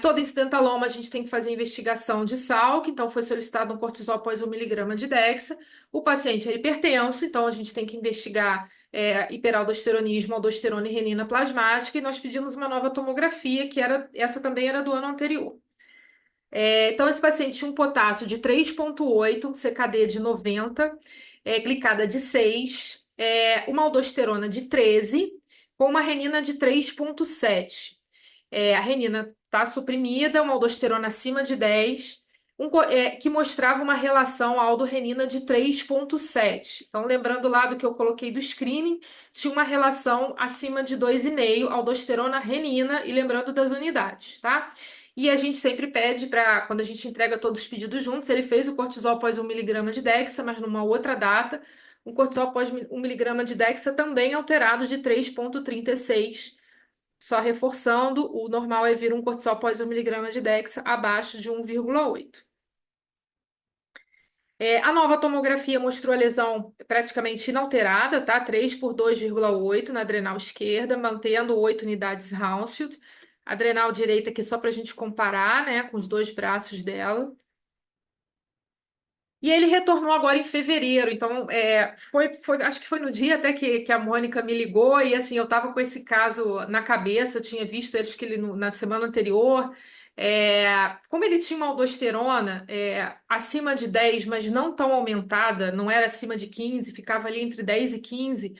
Todo incidentaloma a gente tem que fazer investigação de Salk, então foi solicitado um cortisol após 1 miligrama de Dexa. O paciente é hipertenso, então a gente tem que investigar hiperaldosteronismo, aldosterona e renina plasmática, e nós pedimos uma nova tomografia, essa também era do ano anterior. Então, esse paciente tinha um potássio de 3,8, CKD de 90, glicada de 6, uma aldosterona de 13, com uma renina de 3,7. A renina está suprimida, uma aldosterona acima de 10, que mostrava uma relação aldo-renina de 3,7. Então, lembrando lá do que eu coloquei do screening, tinha uma relação acima de 2,5, aldosterona-renina, e lembrando das unidades, tá? E a gente sempre pede para, quando a gente entrega todos os pedidos juntos, ele fez o cortisol após 1 miligrama de Dexa, mas numa outra data, o cortisol após 1 miligrama de Dexa também alterado de 3,36. Só reforçando, o normal é vir um cortisol após 1 miligrama de Dexa abaixo de 1,8. A nova tomografia mostrou a lesão praticamente inalterada, tá? 3 por 2,8 na adrenal esquerda, mantendo 8 unidades Hounsfield. Adrenal direita aqui só para a gente comparar, né, com os dois braços dela. E ele retornou agora em fevereiro, então acho que foi no dia até que a Mônica me ligou, e assim, eu estava com esse caso na cabeça, eu tinha visto eles que ele na semana anterior. Como ele tinha uma aldosterona acima de 10, mas não tão aumentada, não era acima de 15, ficava ali entre 10 e 15.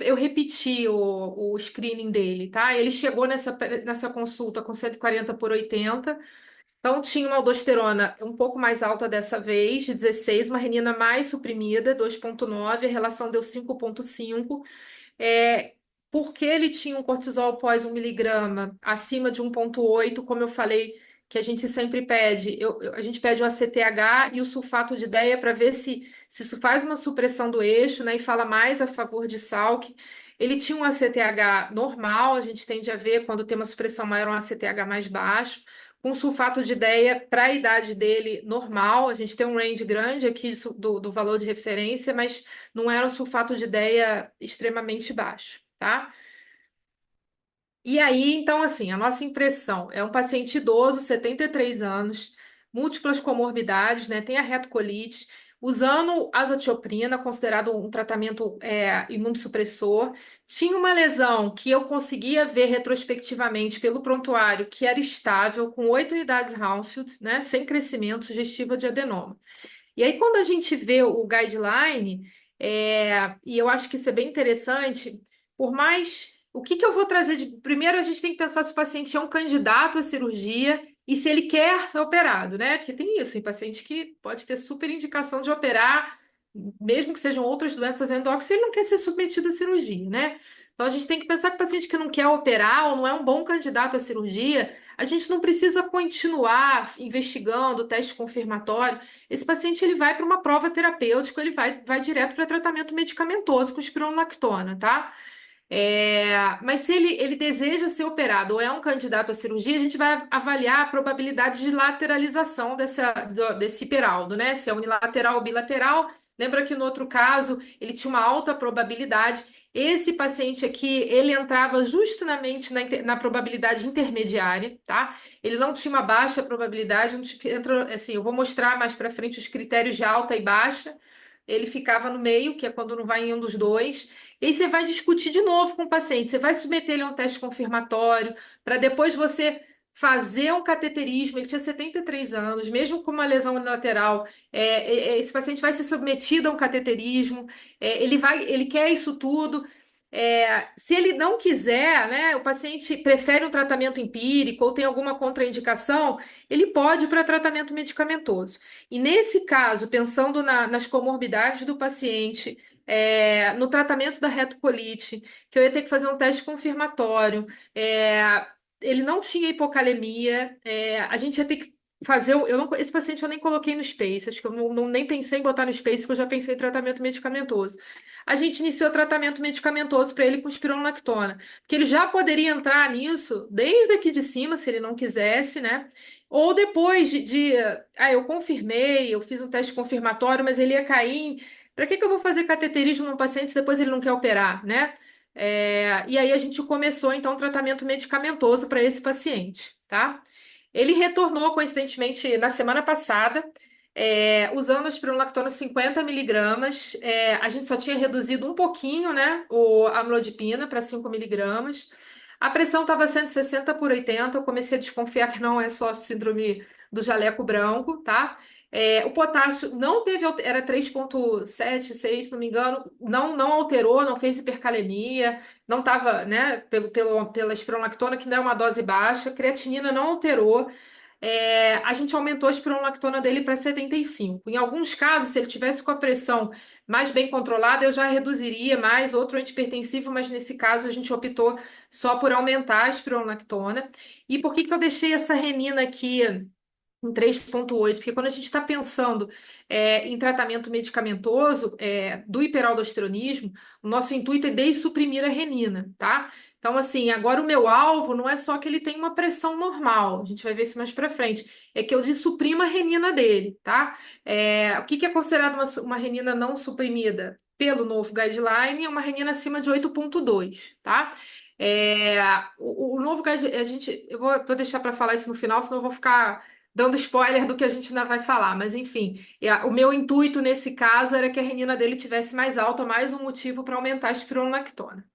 Eu repeti o screening dele, tá? Ele chegou nessa consulta com 140 por 80. Então, tinha uma aldosterona um pouco mais alta dessa vez, de 16, uma renina mais suprimida, 2,9, a relação deu 5,5. É, Porque ele tinha um cortisol pós 1 miligrama acima de 1,8, como eu falei, que a gente sempre pede, a gente pede o ACTH e o sulfato de ideia para ver se isso faz uma supressão do eixo, né, e fala mais a favor de Salk. Ele tinha um ACTH normal, a gente tende a ver quando tem uma supressão maior, um ACTH mais baixo, com sulfato de ideia para a idade dele normal. A gente tem um range grande aqui do valor de referência, mas não era um sulfato de ideia extremamente baixo, tá? E aí, então, assim, a nossa impressão é um paciente idoso, 73 anos, múltiplas comorbidades, né? Tem a retocolite, usando azatioprina, considerado um tratamento imunossupressor. Tinha uma lesão que eu conseguia ver retrospectivamente pelo prontuário, que era estável, com 8 unidades Hounsfield, né? Sem crescimento, sugestiva de adenoma. E aí, quando a gente vê o guideline, e eu acho que isso é bem interessante, por mais. O que que eu vou trazer de. Primeiro, a gente tem que pensar se o paciente é um candidato à cirurgia e se ele quer ser operado, né? Porque tem isso, tem paciente que pode ter super indicação de operar, mesmo que sejam outras doenças endócrinas, ele não quer ser submetido à cirurgia, né? Então, a gente tem que pensar que o paciente que não quer operar ou não é um bom candidato à cirurgia, a gente não precisa continuar investigando o teste confirmatório. Esse paciente ele vai para uma prova terapêutica, ele vai direto para tratamento medicamentoso com espironolactona, tá? Mas se ele deseja ser operado ou é um candidato à cirurgia, a gente vai avaliar a probabilidade de lateralização desse hiperaldo, né? Se é unilateral ou bilateral. Lembra que no outro caso ele tinha uma alta probabilidade. Esse paciente aqui, ele entrava justamente na probabilidade intermediária, tá? Ele não tinha uma baixa probabilidade, assim, eu vou mostrar mais para frente os critérios de alta e baixa. Ele ficava no meio, que é quando não vai em um dos dois. E aí você vai discutir de novo com o paciente. Você vai submeter ele a um teste confirmatório, para depois você fazer um cateterismo. Ele tinha 73 anos, mesmo com uma lesão unilateral. Esse paciente vai ser submetido a um cateterismo. Ele quer isso tudo. Se ele não quiser, né, o paciente prefere um tratamento empírico ou tem alguma contraindicação, ele pode ir para tratamento medicamentoso. E nesse caso, pensando nas comorbidades do paciente, no tratamento da retocolite, que eu ia ter que fazer um teste confirmatório, ele não tinha hipocalemia, a gente ia ter que fazer. Esse paciente eu nem coloquei no Space, acho que eu nem pensei em botar no Space, porque eu já pensei em tratamento medicamentoso. A gente iniciou tratamento medicamentoso para ele com espironolactona, porque ele já poderia entrar nisso desde aqui de cima, se ele não quisesse, né? Ou depois eu confirmei, eu fiz um teste confirmatório, mas ele ia cair. Para que eu vou fazer cateterismo num paciente se depois ele não quer operar, né? E aí a gente começou então o tratamento medicamentoso para esse paciente, tá? Ele retornou, coincidentemente, na semana passada, usando a espironolactona 50 miligramas. A gente só tinha reduzido um pouquinho, né, a amlodipina para 5 miligramas. A pressão estava 160 por 80. Eu comecei a desconfiar que não é só síndrome do jaleco branco, tá? O potássio não teve, era 3,7, 6, se não me engano, não alterou, não fez hipercalemia, não estava, né, pela espironolactona, que não é uma dose baixa, creatinina não alterou. A gente aumentou a espironolactona dele para 75. Em alguns casos, se ele tivesse com a pressão mais bem controlada, eu já reduziria mais outro antihipertensivo, mas nesse caso a gente optou só por aumentar a espironolactona. E por que que eu deixei essa renina aqui em 3,8? Porque quando a gente está pensando em tratamento medicamentoso do hiperaldosteronismo, o nosso intuito é dessuprimir a renina, tá? Então, assim, agora o meu alvo não é só que ele tem uma pressão normal, a gente vai ver isso mais pra frente, é que eu dessuprima a renina dele, tá? O que que é considerado uma renina não suprimida? Pelo novo guideline, é uma renina acima de 8,2, tá? É, o novo guideline, eu vou deixar para falar isso no final, senão eu vou ficar dando spoiler do que a gente ainda vai falar, mas enfim, o meu intuito nesse caso era que a renina dele tivesse mais alta, mais um motivo para aumentar a espironolactona.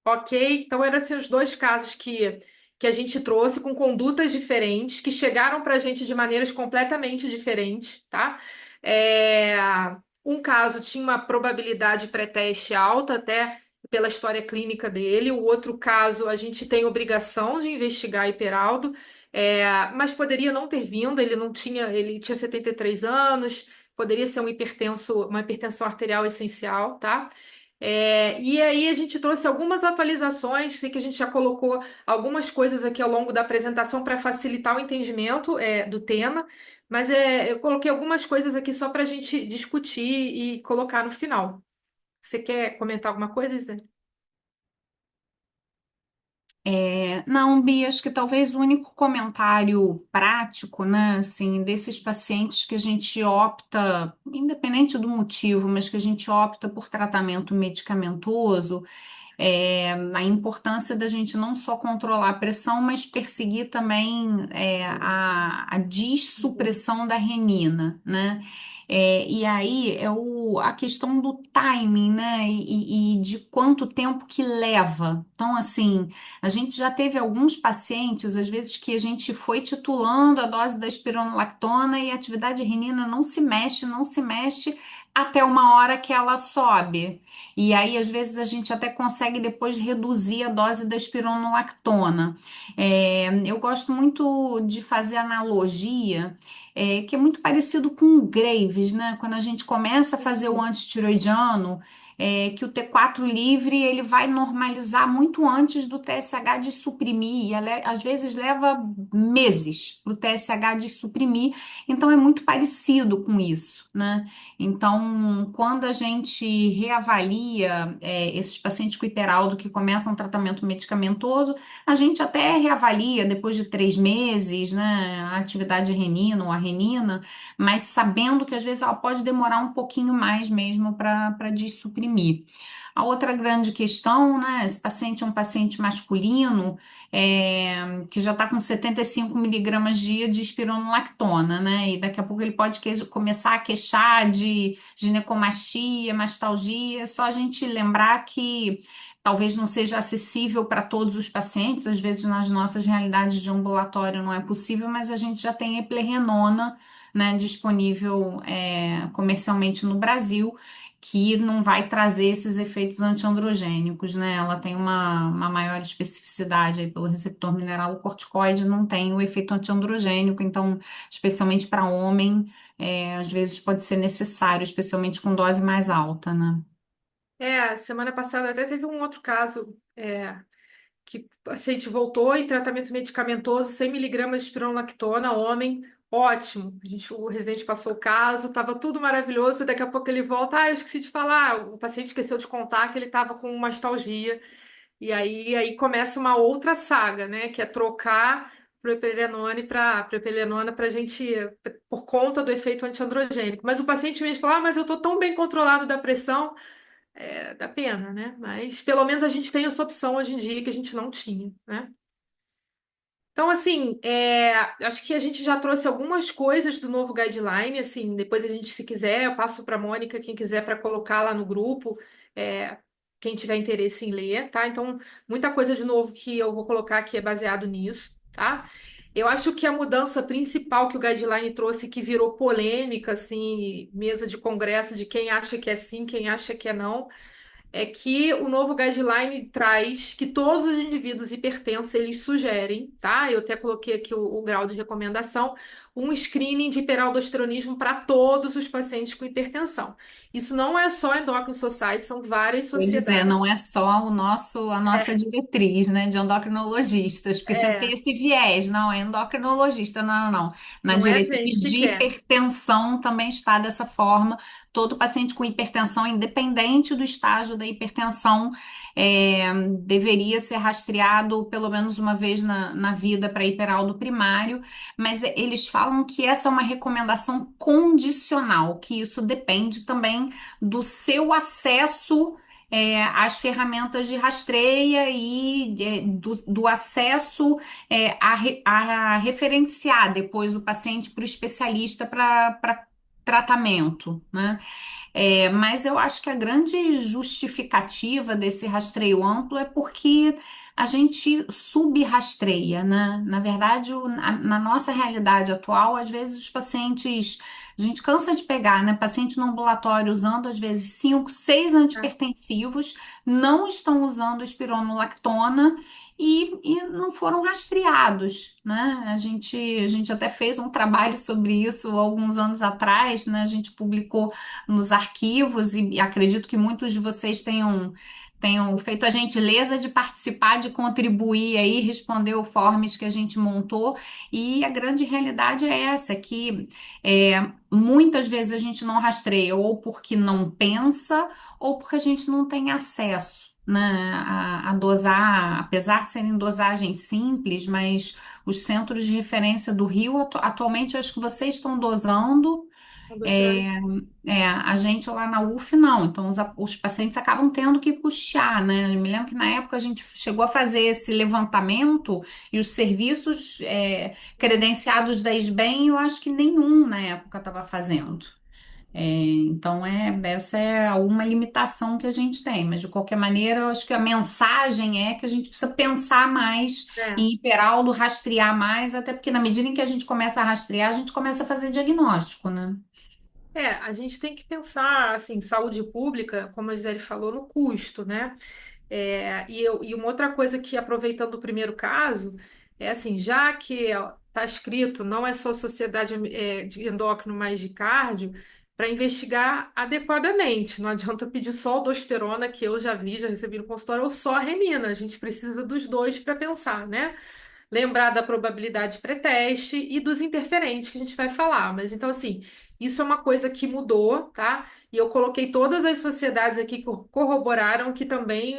Ok? Então eram assim, os dois casos que a gente trouxe com condutas diferentes, que chegaram para a gente de maneiras completamente diferentes, tá? É, Um caso tinha uma probabilidade pré-teste alta, até pela história clínica dele. O outro caso, a gente tem obrigação de investigar hiperaldo, mas poderia não ter vindo, ele tinha 73 anos, poderia ser um hipertenso, uma hipertensão arterial essencial, tá? E aí a gente trouxe algumas atualizações, sei que a gente já colocou algumas coisas aqui ao longo da apresentação para facilitar o entendimento do tema, mas eu coloquei algumas coisas aqui só para a gente discutir e colocar no final. Você quer comentar alguma coisa, Zé? Não, Bia, acho que talvez o único comentário prático, né, assim, desses pacientes que a gente opta, independente do motivo, mas que a gente opta por tratamento medicamentoso, a importância da gente não só controlar a pressão, mas perseguir também a dessupressão da renina, né? E aí a questão do timing, né? E de quanto tempo que leva. Então, assim, a gente já teve alguns pacientes, às vezes, que a gente foi titulando a dose da espironolactona e a atividade renina não se mexe, não se mexe até uma hora que ela sobe. E aí, às vezes, a gente até consegue depois reduzir a dose da espironolactona. Eu gosto muito de fazer analogia, que é muito parecido com o Graves, né? Quando a gente começa a fazer o antitiroidiano, que o T4 livre ele vai normalizar muito antes do TSH de suprimir, e às vezes leva meses para o TSH de suprimir, então é muito parecido com isso, né? Então, quando a gente reavalia esses pacientes com hiperaldo que começam um tratamento medicamentoso, a gente até reavalia depois de 3 meses, né, a atividade renina ou a renina, mas sabendo que às vezes ela pode demorar um pouquinho mais mesmo para dessuprimir. A outra grande questão, né? Esse paciente é um paciente masculino que já está com 75 miligramas dia de espironolactona, né? E daqui a pouco ele pode começar a queixar de ginecomastia, mastalgia. É só a gente lembrar que talvez não seja acessível para todos os pacientes, às vezes nas nossas realidades de ambulatório não é possível, mas a gente já tem eplerenona, né, disponível comercialmente no Brasil, que não vai trazer esses efeitos antiandrogênicos, né? Ela tem uma maior especificidade aí pelo receptor mineral, o corticoide não tem o efeito antiandrogênico, então, especialmente para homem, às vezes pode ser necessário, especialmente com dose mais alta, né? Semana passada até teve um outro caso, que o paciente voltou em tratamento medicamentoso, 100 miligramas de espironolactona, homem, ótimo. O residente passou o caso, estava tudo maravilhoso, daqui a pouco ele volta, eu esqueci de falar, o paciente esqueceu de contar que ele estava com mastalgia, e aí começa uma outra saga, né, que é trocar propilenona para a gente, por conta do efeito antiandrogênico. Mas o paciente mesmo falou, mas eu estou tão bem controlado da pressão, dá pena, né? Mas pelo menos a gente tem essa opção hoje em dia que a gente não tinha, né? Então, assim, acho que a gente já trouxe algumas coisas do novo guideline, assim, depois a gente, se quiser, eu passo para a Mônica, quem quiser, para colocar lá no grupo, é, quem tiver interesse em ler, tá? Então, muita coisa de novo que eu vou colocar aqui é baseado nisso, tá? Eu acho que a mudança principal que o guideline trouxe, que virou polêmica, assim, mesa de congresso de quem acha que é sim, quem acha que é não, é que o novo guideline traz que todos os indivíduos hipertensos eles sugerem, tá? Eu até coloquei aqui o grau de recomendação, um screening de hiperaldosteronismo para todos os pacientes com hipertensão. Isso não é só a Endocrine Society, são várias Vou dizer, sociedades. não é só a nossa É, diretriz, né, de endocrinologistas, porque sempre tem é, esse viés, não, é endocrinologista, não, não, não. Na não é a diretriz gente que de quer. hipertensão também está dessa forma. Todo paciente com hipertensão, independente do estágio da hipertensão, deveria ser rastreado pelo menos uma vez na vida para hiperaldo primário, mas eles falam que essa é uma recomendação condicional, que isso depende também do seu acesso às ferramentas de rastreia e do acesso a referenciar depois o paciente para o especialista para tratamento, né? Mas eu acho que a grande justificativa desse rastreio amplo é porque a gente subrastreia, né? Na verdade, na nossa realidade atual, às vezes os pacientes, a gente cansa de pegar, né? Paciente no ambulatório usando às vezes 5, 6 Né? antipertensivos, não estão usando espironolactona e não foram rastreados, né? A gente até fez um trabalho sobre isso alguns anos atrás, né? A gente publicou nos arquivos e acredito que muitos de vocês tenham feito a gentileza de participar, de contribuir aí, responder o forms que a gente montou. E a grande realidade é essa, que muitas vezes a gente não rastreia, ou porque não pensa, ou porque a gente não tem acesso. Né, a dosar, apesar de serem dosagens simples, mas os centros de referência do Rio, atualmente, eu acho que vocês estão dosando Aldosterone. a gente lá na UF não, então os pacientes acabam tendo que custear, né? Eu me lembro que na época a gente chegou a fazer esse levantamento e os serviços credenciados da SBEM, eu acho que nenhum na época estava fazendo. Então essa é uma limitação que a gente tem, mas de qualquer maneira, eu acho que a mensagem é que a gente precisa pensar mais É. em hiperaldo, rastrear mais, até porque na medida em que a gente começa a rastrear, a gente começa a fazer diagnóstico, né? A gente tem que pensar, assim, saúde pública, como a Gisele falou, no custo, né? E uma outra coisa que, aproveitando o primeiro caso, é assim, já que está escrito, não é só sociedade de endócrino, mas de cardio, para investigar adequadamente. Não adianta pedir só aldosterona, que eu já vi, já recebi no consultório, ou só a renina. A gente precisa dos dois para pensar, né? Lembrar da probabilidade pré-teste e dos interferentes que a gente vai falar. Mas então, assim, isso é uma coisa que mudou, tá? E eu coloquei todas as sociedades aqui que corroboraram que também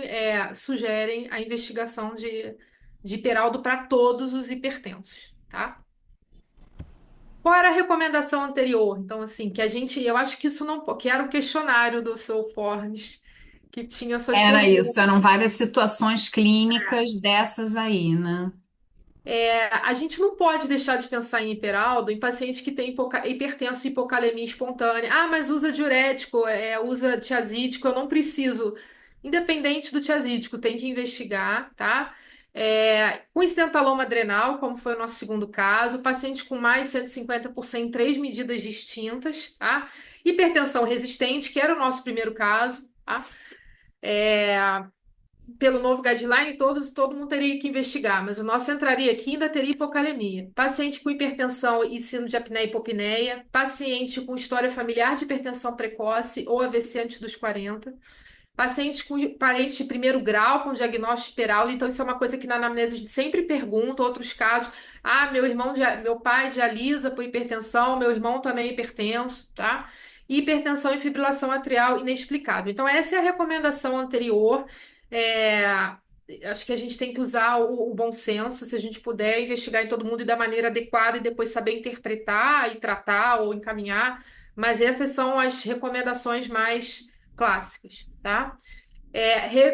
sugerem a investigação de hiperaldo para todos os hipertensos, tá? Qual era a recomendação anterior? Então, assim, que a gente, eu acho que isso não, que era o questionário do seu Forms, que tinha suas Era perguntas. isso, eram várias situações clínicas dessas aí, né? A gente não pode deixar de pensar em hiperaldo em pacientes que têm hipertenso e hipocalemia espontânea. Ah, mas usa diurético, usa tiazídico, eu não preciso. Independente do tiazídico, tem que investigar, tá? Com estentaloma adrenal, como foi o nosso segundo caso, paciente com mais 150% em três medidas distintas, tá? Hipertensão resistente, que era o nosso primeiro caso, tá? Pelo novo guideline, todo mundo teria que investigar, mas o nosso entraria aqui e ainda teria hipocalemia. Paciente com hipertensão e síndrome de apneia e hipopneia, paciente com história familiar de hipertensão precoce ou AVC antes dos 40, paciente com parente de primeiro grau com diagnóstico hiperaldo, então isso é uma coisa que na anamnese a gente sempre pergunta, outros casos, meu pai dialisa por hipertensão, meu irmão também é hipertenso, tá? E hipertensão e fibrilação atrial inexplicável. Então essa é a recomendação anterior. É, Acho que a gente tem que usar o bom senso, se a gente puder investigar em todo mundo e da maneira adequada e depois saber interpretar e tratar ou encaminhar, mas essas são as recomendações mais clássicas, tá?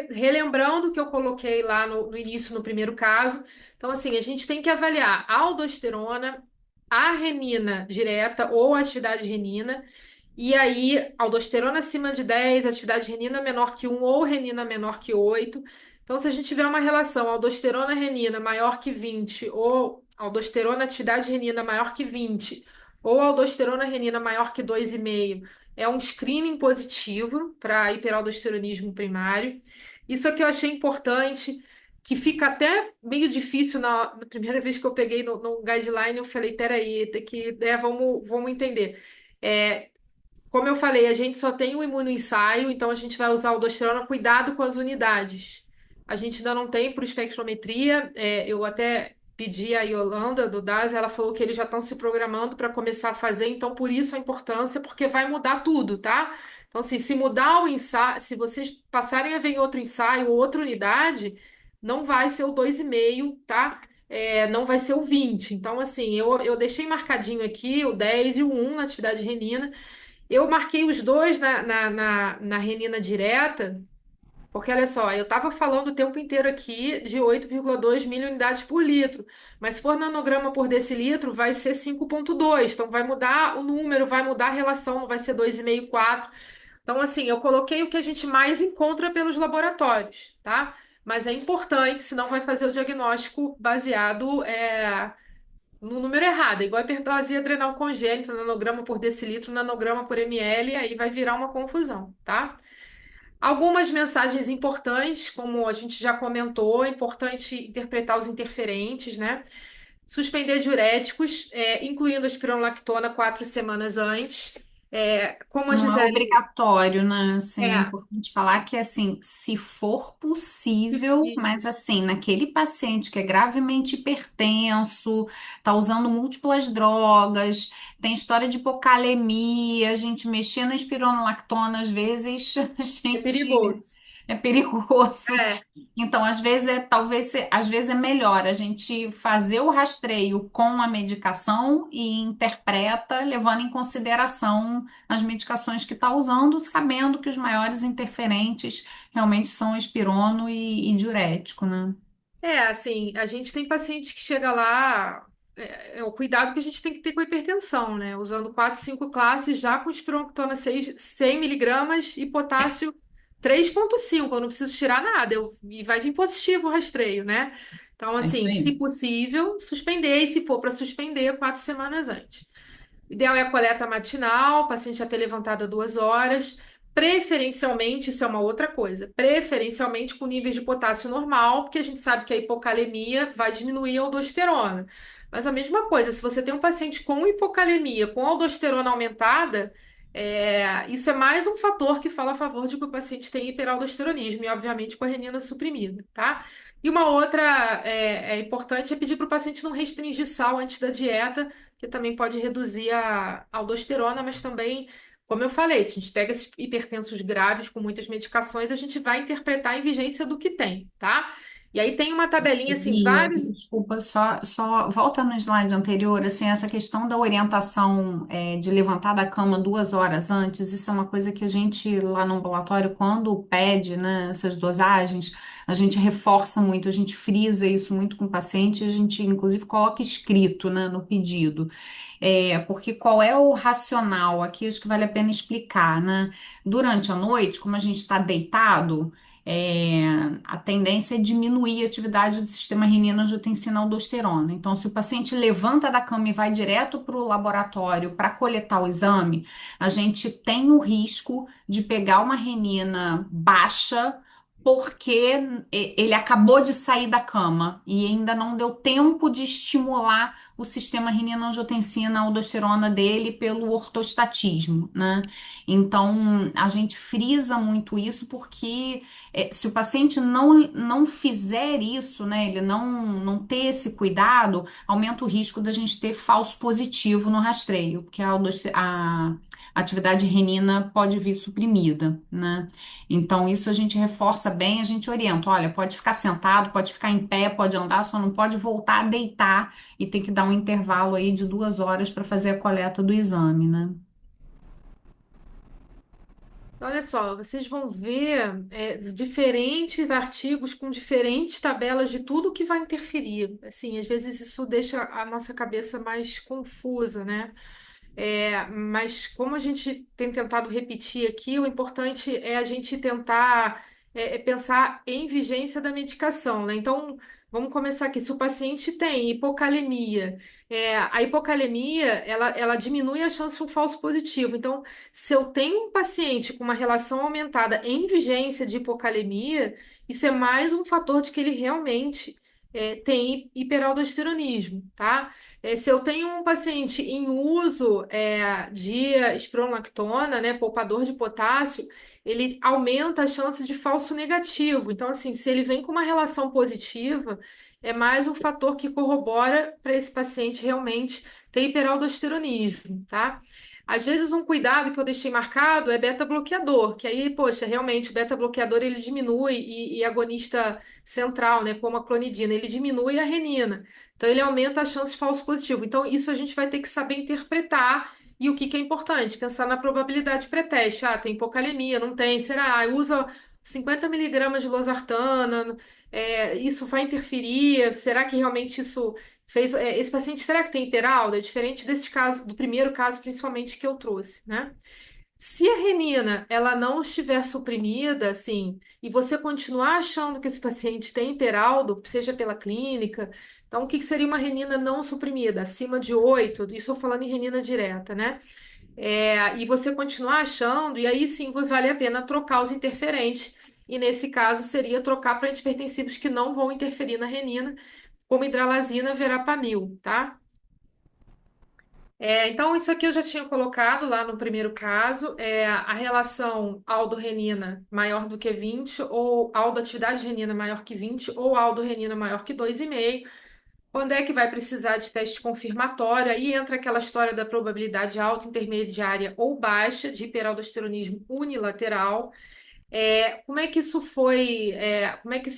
Relembrando o que eu coloquei lá no início, no primeiro caso. Então, assim, a gente tem que avaliar a aldosterona, a renina direta ou a atividade renina. E aí, aldosterona acima de 10, atividade renina menor que 1 ou renina menor que 8. Então, se a gente tiver uma relação aldosterona-renina maior que 20 ou aldosterona-atividade renina maior que 20 ou aldosterona-renina maior que 2,5, é um screening positivo para hiperaldosteronismo primário. Isso aqui eu achei importante, que fica até meio difícil na primeira vez que eu peguei no guideline, eu falei, peraí, tem que, vamos entender. É, Como eu falei, a gente só tem o imunoensaio, então a gente vai usar aldosterona, cuidado com as unidades. A gente ainda não tem por espectrometria. Eu até pedi a Yolanda do DAS, ela falou que eles já estão se programando para começar a fazer, então por isso a importância, porque vai mudar tudo, tá? Então, assim, se mudar o ensaio, se vocês passarem a ver em outro ensaio ou outra unidade, não vai ser o 2,5, tá? Não vai ser o 20. Então, assim, eu deixei marcadinho aqui o 10 e o 1 na atividade renina. Eu marquei os dois na renina direta, porque olha só, eu estava falando o tempo inteiro aqui de 8,2 miliunidades por litro, mas se for nanograma por decilitro, vai ser 5,2. Então vai mudar o número, vai mudar a relação, não vai ser 2,5, 4. Então, assim, eu coloquei o que a gente mais encontra pelos laboratórios, tá? Mas é importante, senão vai fazer o diagnóstico baseado no número errado, igual a hiperplasia adrenal congênita, nanograma por decilitro, nanograma por ml, aí vai virar uma confusão, tá? Algumas mensagens importantes, como a gente já comentou, é importante interpretar os interferentes, né? Suspender diuréticos, incluindo a espironolactona 4 semanas antes. Como a Não é Gisele. obrigatório, né? Assim, é É, importante falar que, assim, se for possível, mas, assim, naquele paciente que é gravemente hipertenso, tá usando múltiplas drogas, tem história de hipocalemia, a gente mexer na espironolactona, às vezes, a é gente perigoso. é perigoso. É, Então, às vezes às vezes é melhor a gente fazer o rastreio com a medicação e interpreta, levando em consideração as medicações que está usando, sabendo que os maiores interferentes realmente são espirono e diurético, né? assim, a gente tem paciente que chega lá, é o cuidado que a gente tem que ter com a hipertensão, né? Usando 4, 5 classes, já com espironolactona 100 miligramas e potássio 3,5. Eu não preciso tirar nada, e vai vir positivo o rastreio, né? Então, É isso assim, se aí. possível, suspender, e se for para suspender, 4 semanas antes. O ideal é a coleta matinal, o paciente já ter levantado há 2 horas. Preferencialmente, isso é uma outra coisa, preferencialmente com níveis de potássio normal, porque a gente sabe que a hipocalemia vai diminuir a aldosterona. Mas a mesma coisa, se você tem um paciente com hipocalemia, com aldosterona aumentada, isso é mais um fator que fala a favor de que o paciente tem hiperaldosteronismo e, obviamente, com a renina suprimida, tá? E uma outra importante é pedir para o paciente não restringir sal antes da dieta, que também pode reduzir a aldosterona, mas também, como eu falei, se a gente pega esses hipertensos graves com muitas medicações, a gente vai interpretar em vigência do que tem, tá? E aí tem uma tabelinha, assim, Bia, vários. desculpa, só volta no slide anterior, assim, essa questão da orientação de levantar da cama 2 horas antes, isso é uma coisa que a gente lá no ambulatório, quando pede, né, essas dosagens, a gente reforça muito, a gente frisa isso muito com o paciente, a gente inclusive coloca escrito, né, no pedido. Porque qual é o racional aqui, acho que vale a pena explicar, né? Durante a noite, como a gente está deitado, é, a tendência é diminuir a atividade do sistema renina-angiotensina-aldosterona. Então, se o paciente levanta da cama e vai direto para o laboratório para coletar o exame, a gente tem o risco de pegar uma renina baixa. Porque ele acabou de sair da cama e ainda não deu tempo de estimular o sistema renina-angiotensina-aldosterona dele pelo ortostatismo, né? Então, a gente frisa muito isso porque se o paciente não fizer isso, né, ele não ter esse cuidado, aumenta o risco da gente ter falso positivo no rastreio, porque a atividade renina pode vir suprimida, né? Então, isso a gente reforça bem, a gente orienta, olha, pode ficar sentado, pode ficar em pé, pode andar, só não pode voltar a deitar e tem que dar um intervalo aí de 2 horas para fazer a coleta do exame, né? Olha só, vocês vão ver diferentes artigos com diferentes tabelas de tudo que vai interferir. Assim, às vezes isso deixa a nossa cabeça mais confusa, né? Mas como a gente tem tentado repetir aqui, o importante é a gente tentar pensar em vigência da medicação, né? Então, vamos começar aqui. Se o paciente tem hipocalemia, a hipocalemia, ela diminui a chance de um falso positivo. Então, se eu tenho um paciente com uma relação aumentada em vigência de hipocalemia, isso é mais um fator de que ele realmente tem hiperaldosteronismo, tá? Se eu tenho um paciente em uso de espironolactona, né, poupador de potássio, ele aumenta a chance de falso negativo. Então, assim, se ele vem com uma relação positiva, é mais um fator que corrobora para esse paciente realmente ter hiperaldosteronismo, tá? Às vezes, um cuidado que eu deixei marcado é beta-bloqueador, que aí, poxa, realmente o beta-bloqueador ele diminui e agonista central, né, como a clonidina, ele diminui a renina. Então, ele aumenta a chance de falso positivo. Então, isso a gente vai ter que saber interpretar. E o que que é importante? Pensar na probabilidade pré-teste. Ah, tem hipocalemia, não tem. Será? Ah, usa 50 miligramas de losartana. Isso vai interferir? Será que realmente isso fez. Esse paciente, será que tem hiperaldo? É diferente desse caso, do primeiro caso, principalmente, que eu trouxe, né? Se a renina ela não estiver suprimida, assim, e você continuar achando que esse paciente tem hiperaldo, seja pela clínica, então o que que seria uma renina não suprimida? Acima de 8? Isso eu falando em renina direta, né? E você continuar achando, e aí sim vale a pena trocar os interferentes. E nesse caso seria trocar para antipertensivos que não vão interferir na renina, como hidralazina, verapamil, tá? Então, isso aqui eu já tinha colocado lá no primeiro caso, a relação aldo-renina maior do que 20, ou aldo-atividade renina maior que 20, ou aldo-renina maior que 2,5. Quando é que vai precisar de teste confirmatório? Aí entra aquela história da probabilidade alta, intermediária ou baixa de hiperaldosteronismo unilateral. Como é que isso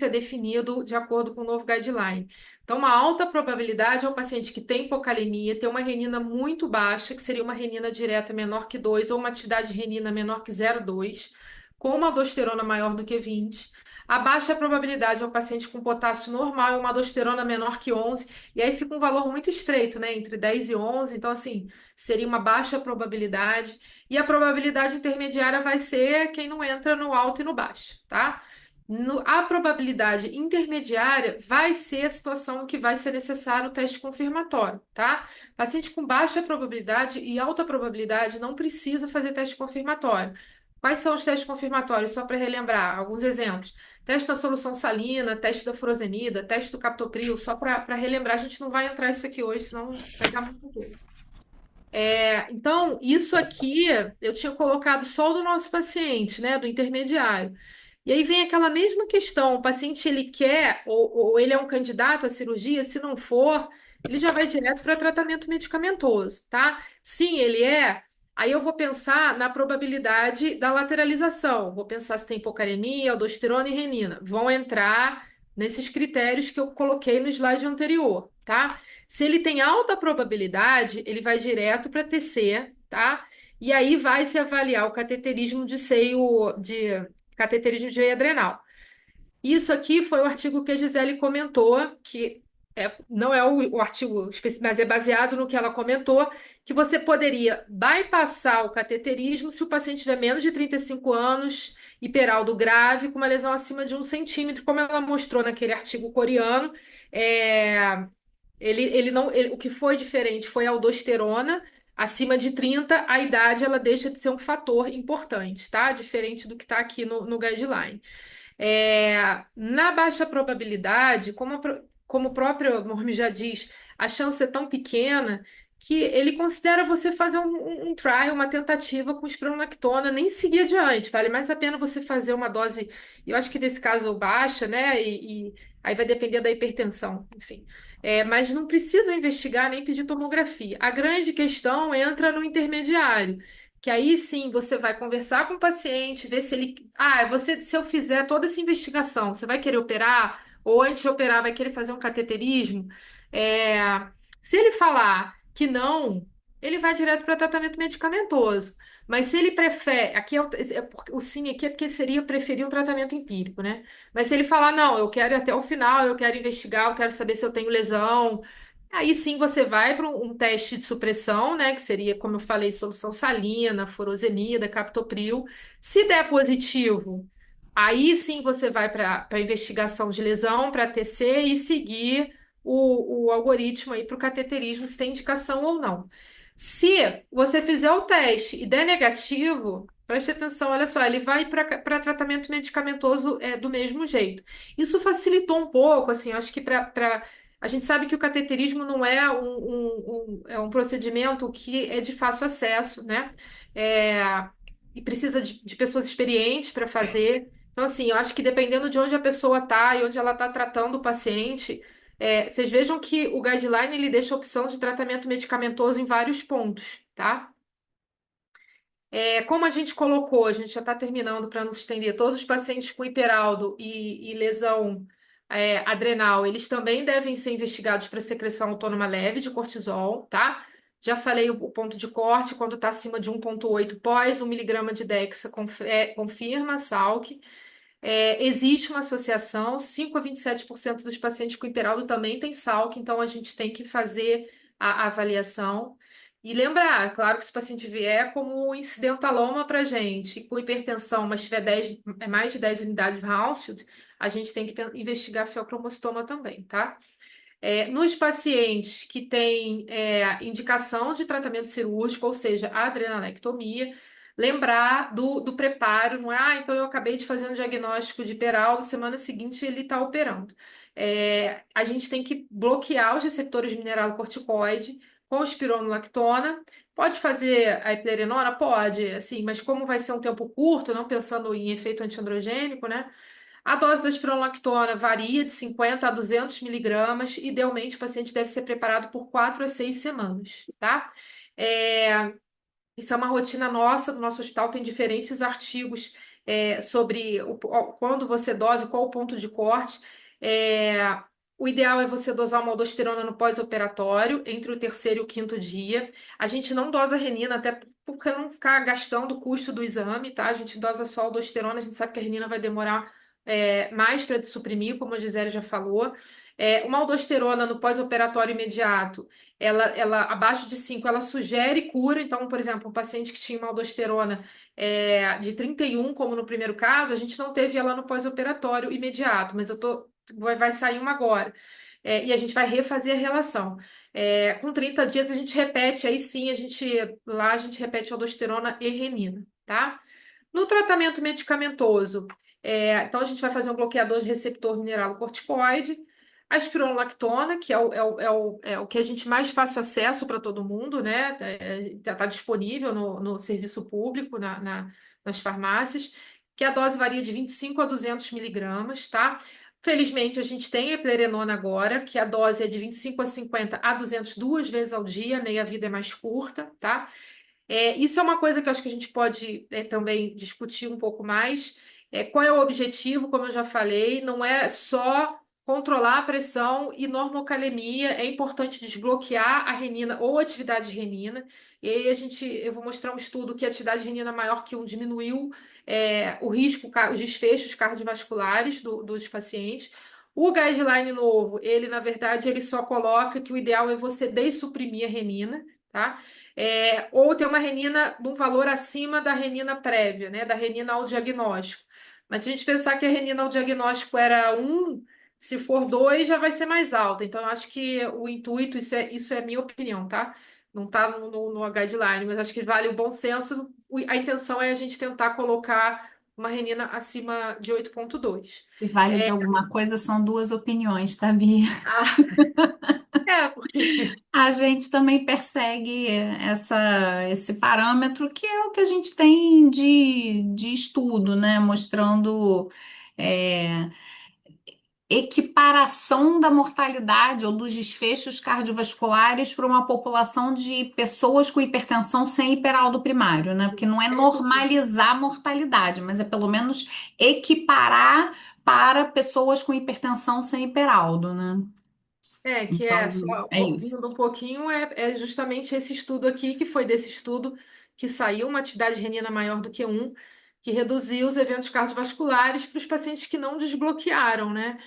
é definido de acordo com o novo guideline? Então, uma alta probabilidade é o paciente que tem hipocalemia, tem uma renina muito baixa, que seria uma renina direta menor que 2 ou uma atividade renina menor que 0,2, com uma aldosterona maior do que 20. A baixa probabilidade é o paciente com potássio normal e uma aldosterona menor que 11, e aí fica um valor muito estreito, né, entre 10 e 11, então, assim, seria uma baixa probabilidade. E a probabilidade intermediária vai ser quem não entra no alto e no baixo, tá? A probabilidade intermediária vai ser a situação em que vai ser necessário o teste confirmatório, tá? Paciente com baixa probabilidade e alta probabilidade não precisa fazer teste confirmatório. Quais são os testes confirmatórios? Só para relembrar, alguns exemplos. Teste da solução salina, teste da furosemida, teste do captopril, só para relembrar, a gente não vai entrar isso aqui hoje, senão vai dar muita coisa. Então, isso aqui eu tinha colocado só o do nosso paciente, né, do intermediário. E aí vem aquela mesma questão, o paciente ele quer ou ele é um candidato à cirurgia, se não for, ele já vai direto para tratamento medicamentoso, tá? Sim, ele é. Aí eu vou pensar na probabilidade da lateralização, vou pensar se tem hipocalemia, aldosterona e renina. Vão entrar nesses critérios que eu coloquei no slide anterior, tá? Se ele tem alta probabilidade, ele vai direto para TC, tá? E aí vai se avaliar o cateterismo de seio, de cateterismo de veia adrenal. Isso aqui foi o artigo que a Gisele comentou, que não é o artigo específico, mas é baseado no que ela comentou, que você poderia bypassar o cateterismo se o paciente tiver menos de 35 anos, hiperaldo grave, com uma lesão acima de 1 centímetro, como ela mostrou naquele artigo coreano. É, ele não, o que foi diferente foi a aldosterona. Acima de 30, a idade ela deixa de ser um fator importante, tá? Diferente do que está aqui no guideline. Na baixa probabilidade, como o próprio nome já diz, a chance é tão pequena que ele considera você fazer um trial, uma tentativa com espironolactona, nem seguir adiante. Vale mais a pena você fazer uma dose, eu acho que nesse caso baixa, né? E aí vai depender da hipertensão, enfim. Mas não precisa investigar nem pedir tomografia. A grande questão entra no intermediário. Que aí sim você vai conversar com o paciente, ver se ele. Se eu fizer toda essa investigação, você vai querer operar? Ou antes de operar, vai querer fazer um cateterismo? É, Se ele falar que não, ele vai direto para tratamento medicamentoso. Mas se ele prefere, aqui o sim aqui é porque seria preferir o tratamento empírico, né? Mas se ele falar, não, eu quero ir até o final, eu quero investigar, eu quero saber se eu tenho lesão, aí sim você vai para um teste de supressão, né? Que seria, como eu falei, solução salina, furosemida, captopril. Se der positivo, aí sim você vai para investigação de lesão, para TC e seguir o algoritmo aí para o cateterismo, se tem indicação ou não. Se você fizer o teste e der negativo, preste atenção, olha só, ele vai para tratamento medicamentoso do mesmo jeito. Isso facilitou um pouco, assim, acho que a gente sabe que o cateterismo não é é um procedimento que é de fácil acesso, né? É, e precisa de pessoas experientes para fazer. Então, assim, eu acho que dependendo de onde a pessoa está e onde ela está tratando o paciente, vocês vejam que o guideline ele deixa a opção de tratamento medicamentoso em vários pontos, tá? Como a gente colocou, a gente já está terminando para não se estender, todos os pacientes com hiperaldo e lesão adrenal, eles também devem ser investigados para secreção autônoma leve de cortisol, tá? Já falei o ponto de corte, quando está acima de 1,8 pós 1 miligrama de Dexa, confirma a SALC. Existe uma associação, 5 a 27% dos pacientes com hiperaldo também tem SALC, então a gente tem que fazer a avaliação. E lembrar, claro que se o paciente vier como um incidentaloma para a gente, com hipertensão, mas tiver mais de 10 unidades Hounsfield, a gente tem que investigar feocromostoma também, tá? Nos pacientes que têm indicação de tratamento cirúrgico, ou seja, a adrenalectomia, lembrar do preparo, não é? Ah, então eu acabei de fazer um diagnóstico de hiperaldo, semana seguinte ele está operando. A gente tem que bloquear os receptores de mineralocorticoide com espironolactona. Pode fazer a eplerenona? Pode, assim, mas como vai ser um tempo curto, não pensando em efeito antiandrogênico, né? A dose da espironolactona varia de 50 a 200 miligramas. Idealmente, o paciente deve ser preparado por 4 a 6 semanas, tá? É, Isso é uma rotina nossa, no nosso hospital tem diferentes artigos sobre quando você dose, qual o ponto de corte. É, o ideal é você dosar uma aldosterona no pós-operatório, entre o terceiro e o quinto dia. A gente não dosa renina, até porque não ficar gastando o custo do exame, tá? A gente dosa só aldosterona, a gente sabe que a renina vai demorar mais para suprimir, como a Gisele já falou. Uma aldosterona no pós-operatório imediato ela abaixo de 5 ela sugere cura. Então, por exemplo, um paciente que tinha uma aldosterona de 31, como no primeiro caso, a gente não teve ela no pós-operatório imediato, mas vai sair uma agora. E a gente vai refazer a relação. Com 30 dias a gente repete, aí sim lá a gente repete aldosterona e renina, tá? No tratamento medicamentoso, então a gente vai fazer um bloqueador de receptor mineralocorticoide, a espironolactona, que é o que a gente mais fácil acesso para todo mundo, né? Está disponível no serviço público, nas farmácias, que a dose varia de 25 a 200 miligramas, tá? Felizmente, a gente tem a eplerenona agora, que a dose é de 25 a 50 a 200 duas vezes ao dia, a meia-vida é mais curta, tá? Isso é uma coisa que eu acho que a gente pode também discutir um pouco mais. Qual é o objetivo? Como eu já falei, não é só controlar a pressão e normocalemia, é importante desbloquear a renina ou atividade de renina. E aí eu vou mostrar um estudo que a atividade de renina maior que um diminuiu o risco, os desfechos cardiovasculares dos pacientes. O guideline novo, ele na verdade ele só coloca que o ideal é você dessuprimir a renina, tá? Ou ter uma renina de um valor acima da renina prévia, né? Da renina ao diagnóstico. Mas se a gente pensar que a renina ao diagnóstico era 1, se for 2, já vai ser mais alta. Então, eu acho que o intuito, isso é a minha opinião, tá? Não está no guideline, mas acho que vale o bom senso. A intenção é a gente tentar colocar uma renina acima de 8,2. Se vale de alguma coisa, são duas opiniões, tá, Bia? Ah, porque A gente também persegue esse parâmetro que é o que a gente tem de estudo, né? Mostrando é, equiparação da mortalidade ou dos desfechos cardiovasculares para uma população de pessoas com hipertensão sem hiperaldo primário, né? Porque não é sem dúvida. normalizar a mortalidade, mas é pelo menos equiparar para pessoas com hipertensão sem hiperaldo, né? Que é Então, só é isso. indo um pouquinho, é justamente esse estudo aqui, que foi desse estudo que saiu uma atividade renina maior do que um, que reduziu os eventos cardiovasculares para os pacientes que não desbloquearam, né?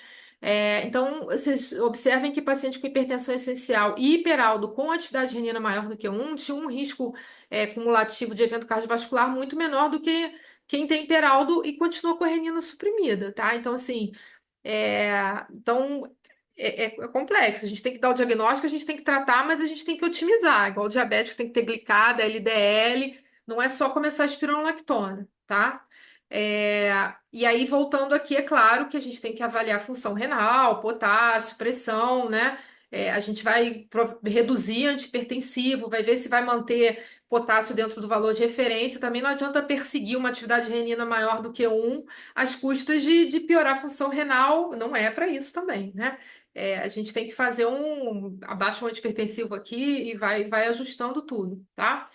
Então, vocês observem que pacientes com hipertensão essencial e hiperaldo com atividade renina maior do que um tinham um risco cumulativo de evento cardiovascular muito menor do que quem tem hiperaldo e continua com a renina suprimida, tá? Então, assim, é complexo. A gente tem que dar o diagnóstico, a gente tem que tratar, mas a gente tem que otimizar. Igual o diabético tem que ter glicada, LDL, não é só começar a espironolactona, tá? E aí, voltando aqui, é claro que a gente tem que avaliar a função renal, potássio, pressão, né? A gente vai reduzir antihipertensivo, vai ver se vai manter potássio dentro do valor de referência. Também não adianta perseguir uma atividade renina maior do que um às custas de piorar a função renal. Não é para isso também, né? A gente tem que fazer abaixa um antihipertensivo aqui e vai ajustando tudo, tá?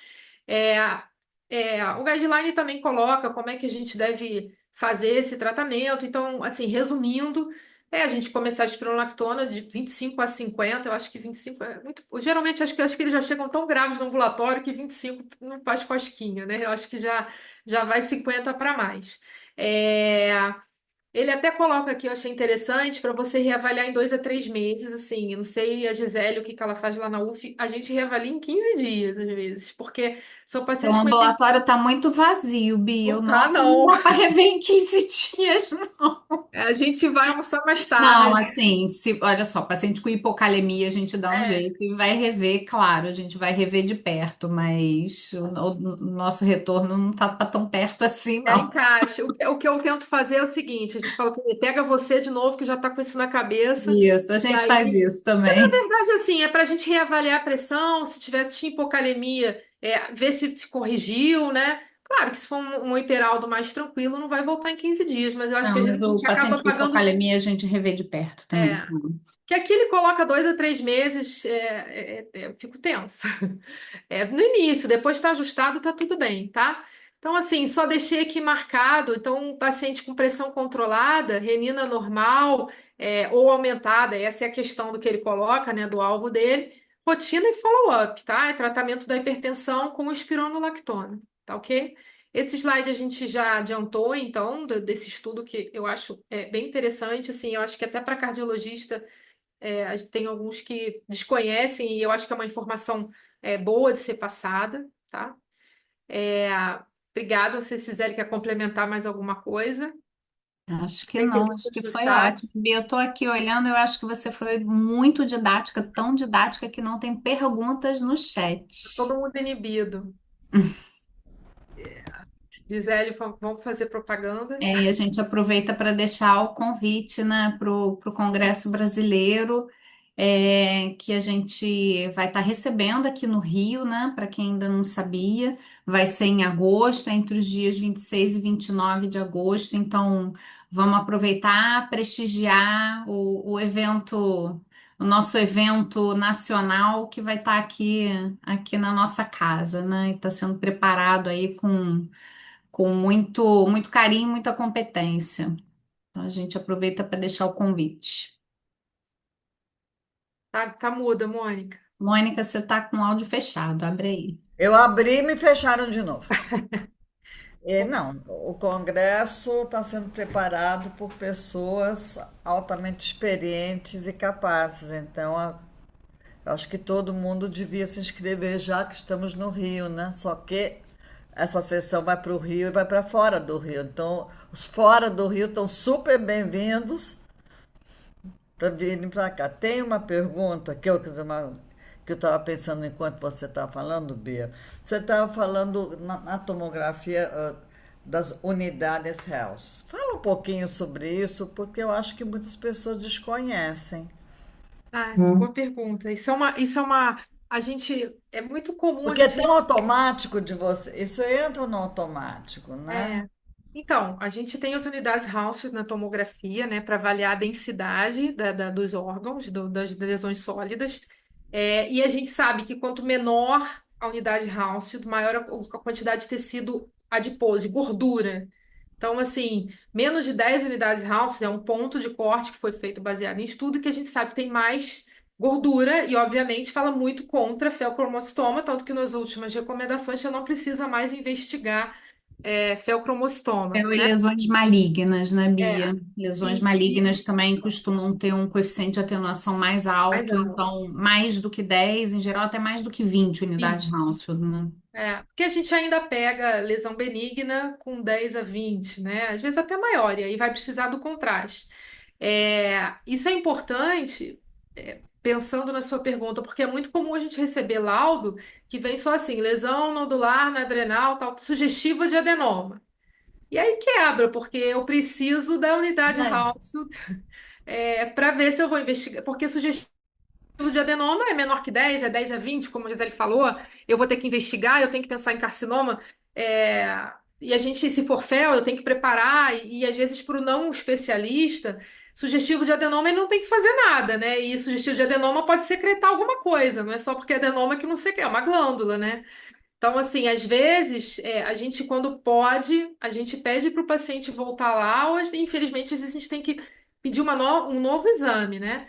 É, o guideline também coloca como é que a gente deve fazer esse tratamento. Então, assim, resumindo, a gente começar a espironolactona de 25 a 50. Eu acho que 25 é muito. Geralmente, acho que eles já chegam tão graves no ambulatório que 25 não faz cosquinha, né? Eu acho que já vai 50 para mais. É, Ele até coloca aqui, eu achei interessante, para você reavaliar em 2 a 3 meses, assim. Eu não sei a Gisele o que que ela faz lá na UF, a gente reavalia em 15 dias, às vezes, porque são Então, o pacientes com ambulatório está muito vazio, Bia. O Não tá, nosso não não. dá para rever em 15 dias, não. A gente vai almoçar mais Não, tarde. assim, olha só, paciente com hipocalemia, a gente dá um É, jeito e vai rever, claro, a gente vai rever de perto, mas o nosso retorno não tá tão perto assim, não. encaixe. O que eu tento fazer é o seguinte: a gente fala, "Pô, pega você de novo, que já tá com isso na cabeça." Isso, a E gente faz aí, isso também. na verdade, assim, é para a gente reavaliar a pressão, se tinha hipocalemia, ver se corrigiu, né? Claro que se for um hiperaldo mais tranquilo, não vai voltar em 15 dias, mas eu acho que Não, às mas vezes a o gente acaba paciente com pagando. hipocalemia a gente revê de perto também, É, claro. que aqui ele coloca 2 a 3 meses, eu fico tensa. No início, depois está ajustado, tá tudo bem, tá? Então, assim, só deixei aqui marcado. Então, um paciente com pressão controlada, renina normal, ou aumentada, essa é a questão do que ele coloca, né, do alvo dele. Rotina e follow-up, tá? É tratamento da hipertensão com espironolactona, tá ok? Esse slide a gente já adiantou, então, desse estudo que eu acho bem interessante, assim, eu acho que até para cardiologista a gente tem alguns que desconhecem e eu acho que é uma informação boa de ser passada, tá? É, Obrigada, se vocês fizerem quer complementar mais alguma coisa. Acho que Tem não, acho perguntas que no foi chat. ótimo. Bia, eu estou aqui olhando, eu acho que você foi muito didática, tão didática que não tem perguntas no Tá chat. todo mundo inibido. Gisele, vamos fazer propaganda? E a gente aproveita para deixar o convite, né, para o Congresso Brasileiro, que a gente vai estar recebendo aqui no Rio, né, para quem ainda não sabia, vai ser em agosto, entre os dias 26 e 29 de agosto, então vamos aproveitar, prestigiar o evento, o nosso evento nacional que vai estar aqui na nossa casa, né, e está sendo preparado aí com muito carinho, muita competência. Então, a gente aproveita para deixar o convite. Tá muda, Mônica. Mônica, você está com o áudio fechado, abre aí. Eu abri e me fecharam de novo. Não, o Congresso está sendo preparado por pessoas altamente experientes e capazes. Então, eu acho que todo mundo devia se inscrever já que estamos no Rio, né? Só que essa sessão vai para o Rio e vai para fora do Rio. Então, os fora do Rio estão super bem-vindos para virem para cá. Tem uma pergunta que eu, quer dizer, que eu estava pensando enquanto você estava falando, Bia. Você estava falando na tomografia das unidades health. Fala um pouquinho sobre isso, porque eu acho que muitas pessoas desconhecem. Boa pergunta. A gente, é muito comum a Porque é gente. tão automático de você. Isso entra no automático, né? É. Então, a gente tem as unidades House na tomografia, né, para avaliar a densidade dos órgãos, das lesões sólidas. E a gente sabe que quanto menor a unidade House, maior a quantidade de tecido adiposo, de gordura. Então, assim, menos de 10 unidades House é um ponto de corte que foi feito baseado em estudo que a gente sabe que tem mais gordura e, obviamente, fala muito contra feocromocitoma, tanto que nas últimas recomendações você não precisa mais investigar É, feocromocitoma, e né? lesões malignas, né, É, Bia? Lesões malignas isso, também costumam ter um coeficiente de atenuação mais mais alto, alto. então mais do que 10, em geral até mais do que 20 unidades Hounsfield, né? Porque a gente ainda pega lesão benigna com 10 a 20, né? Às vezes até maior, e aí vai precisar do contraste. Isso é importante, pensando na sua pergunta, porque é muito comum a gente receber laudo que vem só assim, lesão nodular na adrenal, tal, sugestiva de adenoma. E aí quebra, porque eu preciso da unidade É. Hounsfield para ver se eu vou investigar, porque sugestivo de adenoma é menor que 10, é 10 a 20, como a Gisele falou, eu vou ter que investigar, eu tenho que pensar em carcinoma, e a gente, se for fel, eu tenho que preparar, e às vezes para o não especialista, sugestivo de adenoma ele não tem que fazer nada, né? E sugestivo de adenoma pode secretar alguma coisa, não é só porque é adenoma que não secreta, é uma glândula, né? Então, assim, às vezes, a gente, quando pode, a gente pede para o paciente voltar lá, ou infelizmente, às vezes a gente tem que pedir um novo exame, né?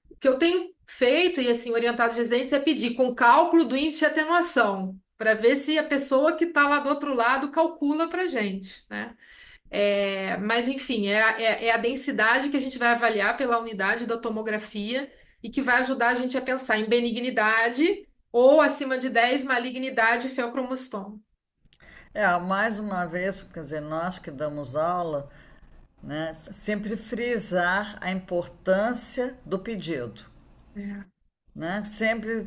O que eu tenho feito, e assim, orientado os residentes, é pedir com cálculo do índice de atenuação, para ver se a pessoa que está lá do outro lado calcula para gente, né? Mas, enfim, é a densidade que a gente vai avaliar pela unidade da tomografia e que vai ajudar a gente a pensar em benignidade ou acima de 10 malignidade e feocromostoma. Mais uma vez, quer dizer, nós que damos aula, né, sempre frisar a importância do pedido, É, né? Sempre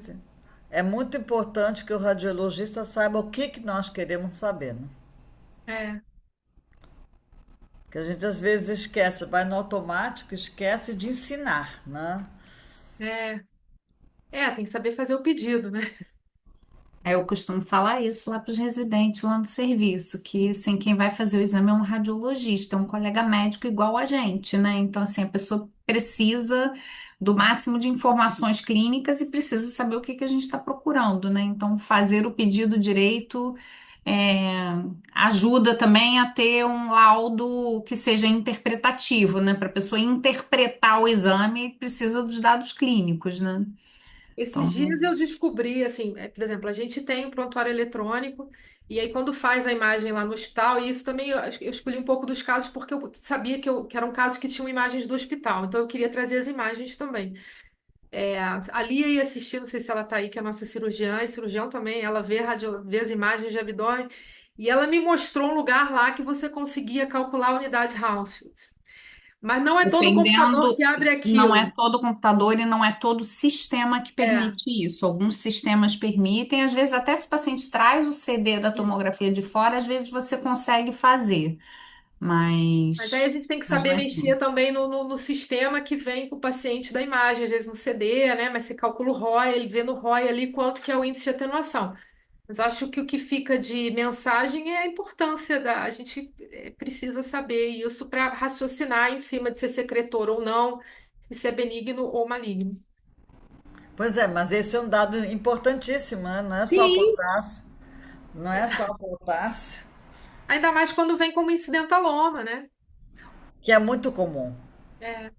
é muito importante que o radiologista saiba o que nós queremos saber, né? é, Que a gente às vezes esquece, vai no automático, esquece de ensinar, né? é. Tem que saber fazer o pedido, né? Aí eu costumo falar isso lá para os residentes lá no serviço, que assim, quem vai fazer o exame é um radiologista, é um colega médico igual a gente, né? Então, assim, a pessoa precisa do máximo de informações clínicas e precisa saber o que que a gente está procurando, né? Então, fazer o pedido direito é, ajuda também a ter um laudo que seja interpretativo, né? Para a pessoa interpretar o exame, precisa dos dados clínicos, né? Esses Então, dias eu descobri, assim, por exemplo, a gente tem o prontuário eletrônico, e aí quando faz a imagem lá no hospital, e isso também eu escolhi um pouco dos casos porque eu sabia que eram casos que tinham imagens do hospital, então eu queria trazer as imagens também. A Lia ia assistir, não sei se ela tá aí, que é a nossa cirurgiã, e cirurgião também, ela vê as imagens de abdômen, e ela me mostrou um lugar lá que você conseguia calcular a unidade Hounsfield. Mas não é todo computador dependendo, que abre não é aquilo. todo computador e não é todo sistema que É. permite isso. Alguns sistemas permitem, às vezes, até se o paciente traz o CD da tomografia de fora, às vezes você consegue fazer, Mas aí a mas, gente tem que mas saber não é mexer sempre. também no sistema que vem com o paciente da imagem, às vezes no CD, né? Mas você calcula o ROI, ele vê no ROI ali quanto que é o índice de atenuação. Mas eu acho que o que fica de mensagem é a importância a gente precisa saber isso para raciocinar em cima de ser secretor ou não, e se é benigno ou maligno. Pois é, mas esse é um dado importantíssimo, né? Não é só Sim. potássio, não é só potássio, Ainda mais quando vem como incidentaloma, né? que é muito comum, É.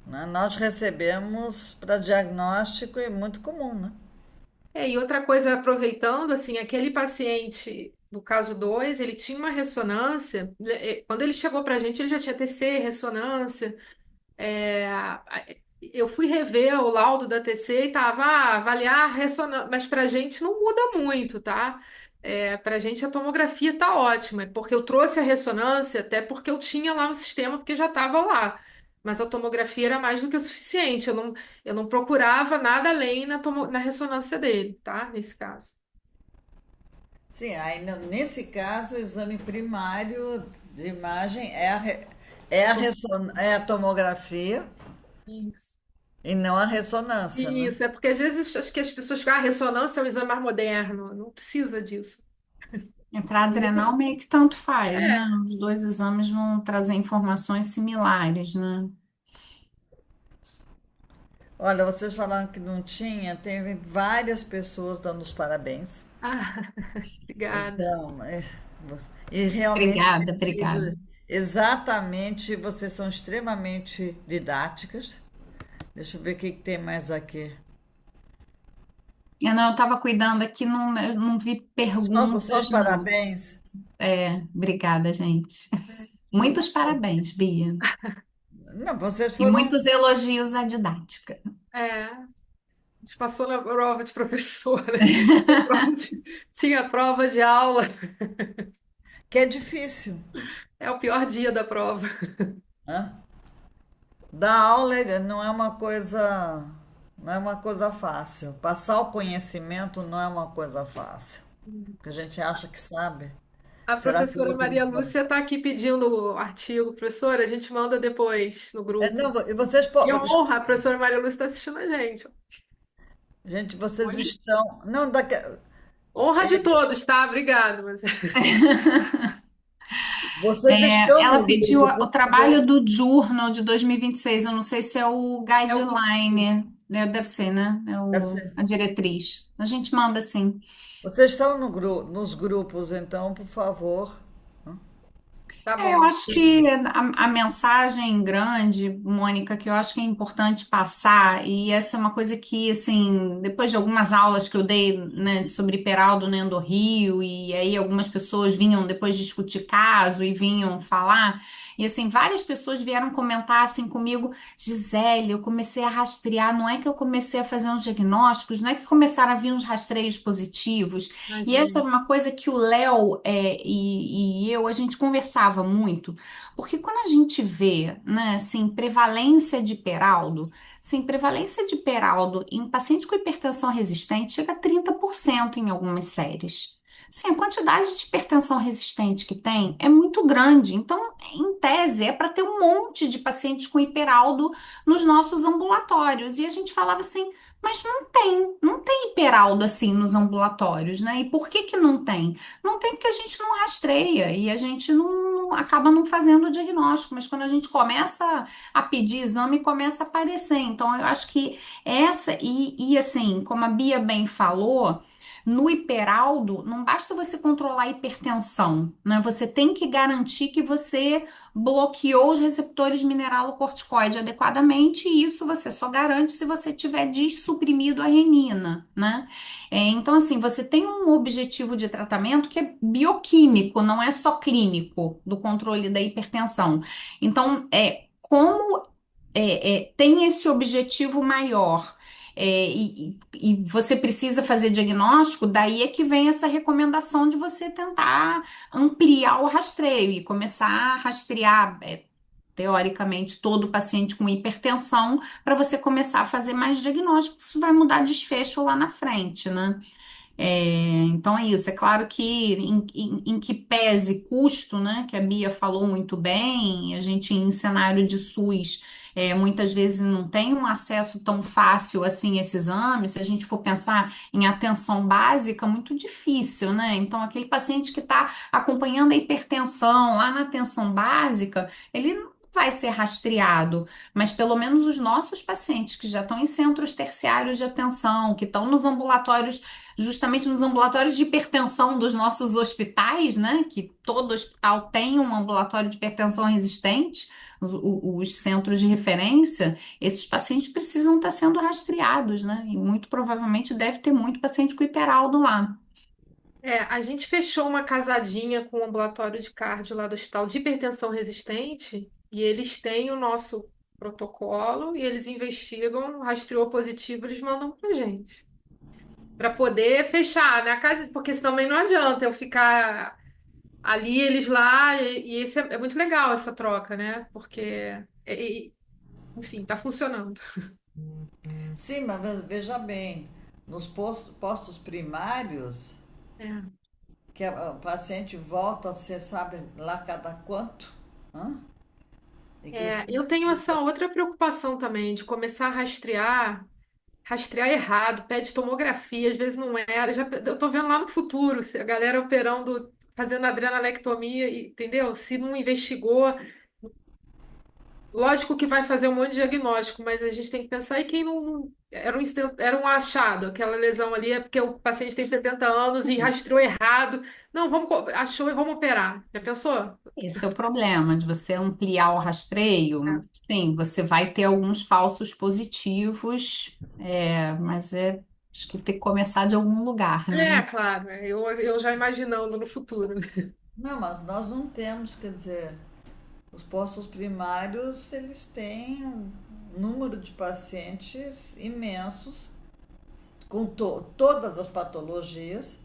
né? Nós recebemos para diagnóstico e é muito comum, né? E outra coisa, aproveitando, assim, aquele paciente do caso 2 ele tinha uma ressonância, quando ele chegou pra gente, ele já tinha TC, ressonância, eu fui rever o laudo da TC e tava, avaliar a ressonância, mas pra gente não muda muito, tá? Pra gente a tomografia tá ótima, porque eu trouxe a ressonância até porque eu tinha lá no sistema, porque já estava lá. Mas a tomografia era mais do que o suficiente. Eu não procurava nada além na ressonância dele, tá? Nesse caso. Sim, aí nesse caso o exame primário de imagem é a tomografia Isso. e não a ressonância, né? Isso, é porque às vezes acho que as pessoas ficam, ressonância é um exame mais moderno. Não precisa disso. É para Isso. adrenal meio que tanto faz, né? É. Os dois exames vão trazer informações similares, né? Olha, vocês falaram que não tinha, teve várias pessoas dando os parabéns. Ah, obrigada. Então, e realmente Obrigada, tem obrigada. sido exatamente, vocês são extremamente didáticas, Deixa eu ver o que que tem mais aqui. Eu estava cuidando aqui, não, eu não vi Só perguntas, os não. parabéns. Obrigada, gente. Muitos parabéns, Bia. Não, vocês E foram. muitos elogios à didática. É, a gente passou na prova de professora. Tinha prova de aula. Que é difícil. É o pior dia da prova. Né? Dar aula não é uma coisa, não é uma coisa fácil. Passar o conhecimento não é uma coisa fácil. Porque a gente acha que sabe. A Será que o professora outro não Maria sabe? Lúcia está aqui pedindo o artigo. Professora, a gente manda depois no É, grupo. não, e vocês, E é honra, a professora Maria Lúcia está assistindo a gente. gente, vocês Oi? estão, não, Honra de todos, tá? Obrigado. Mas... vocês estão Ela no pediu grupo, o por trabalho favor. do Journal de 2026. Eu não sei se é o É o grupo. guideline, né? Deve ser, né? É Deve ser. a diretriz. A gente manda sim. Vocês estão no nos grupos, então, por favor. Tá Eu bom. acho que a mensagem grande, Mônica, que eu acho que é importante passar, e essa é uma coisa que, assim, depois de algumas aulas que eu dei, né, sobre Peraldo no Rio, e aí algumas pessoas vinham depois discutir caso e vinham falar, e assim, várias pessoas vieram comentar assim comigo, Gisele, eu comecei a rastrear, não é que eu comecei a fazer uns diagnósticos, não é que começaram a vir uns rastreios positivos, Ai, e que essa bom. era uma coisa que o Léo e eu, a gente conversava muito, porque quando a gente vê, né, assim, prevalência de Peraldo em paciente com hipertensão resistente chega a 30% em algumas séries. Sim, a quantidade de hipertensão resistente que tem é muito grande. Então, em tese, é para ter um monte de pacientes com hiperaldo nos nossos ambulatórios. E a gente falava assim, mas não tem hiperaldo assim nos ambulatórios, né? E por que que não tem? Não tem porque a gente não rastreia e a gente acaba não fazendo o diagnóstico, mas quando a gente começa a pedir exame, começa a aparecer. Então, eu acho que assim, como a Bia bem falou, no hiperaldo, não basta você controlar a hipertensão, né? Você tem que garantir que você bloqueou os receptores mineralocorticoide adequadamente, e isso você só garante se você tiver dessuprimido a renina, né? Então, assim, você tem um objetivo de tratamento que é bioquímico, não é só clínico, do controle da hipertensão. Então, como tem esse objetivo maior, e você precisa fazer diagnóstico, daí é que vem essa recomendação de você tentar ampliar o rastreio e começar a rastrear, teoricamente, todo paciente com hipertensão, para você começar a fazer mais diagnóstico. Isso vai mudar desfecho lá na frente, né? Então é isso. É claro que em que pese custo, né, que a Bia falou muito bem, a gente em cenário de SUS muitas vezes não tem um acesso tão fácil assim a esse exame. Se a gente for pensar em atenção básica, muito difícil, né? Então aquele paciente que está acompanhando a hipertensão lá na atenção básica, ele não vai ser rastreado, mas pelo menos os nossos pacientes que já estão em centros terciários de atenção, que estão nos ambulatórios, justamente nos ambulatórios de hipertensão dos nossos hospitais, né? Que todo hospital tem um ambulatório de hipertensão resistente, os centros de referência, esses pacientes precisam estar sendo rastreados, né? E muito provavelmente deve ter muito paciente com hiperaldo lá. A gente fechou uma casadinha com o ambulatório de cardio lá do Hospital de Hipertensão Resistente e eles têm o nosso protocolo e eles investigam, rastreou positivo, eles mandam pra gente. Para poder fechar, né, a casa, porque senão também não adianta eu ficar ali, eles lá, e esse é muito legal essa troca, né? Porque, enfim, tá funcionando. Sim, mas veja bem, nos postos primários, É. que o paciente volta, você sabe lá cada quanto, hã? E que eles têm Eu tenho essa outra preocupação também de começar a rastrear errado, pede tomografia, às vezes não era. Já, eu tô vendo lá no futuro, se a galera operando, fazendo adrenalectomia, entendeu? Se não investigou, lógico que vai fazer um monte de diagnóstico, mas a gente tem que pensar e quem era era um achado, aquela lesão ali é porque o paciente tem 70 anos e rastreou errado. Não, achou e vamos operar. Já pensou? Esse é o problema de você ampliar o rastreio. Sim, você vai ter alguns falsos positivos, mas acho que tem que começar de algum lugar, É, né? claro, eu já imaginando no futuro. Não, mas nós não temos, quer dizer, os postos primários, eles têm um número de pacientes imensos, com todas as patologias,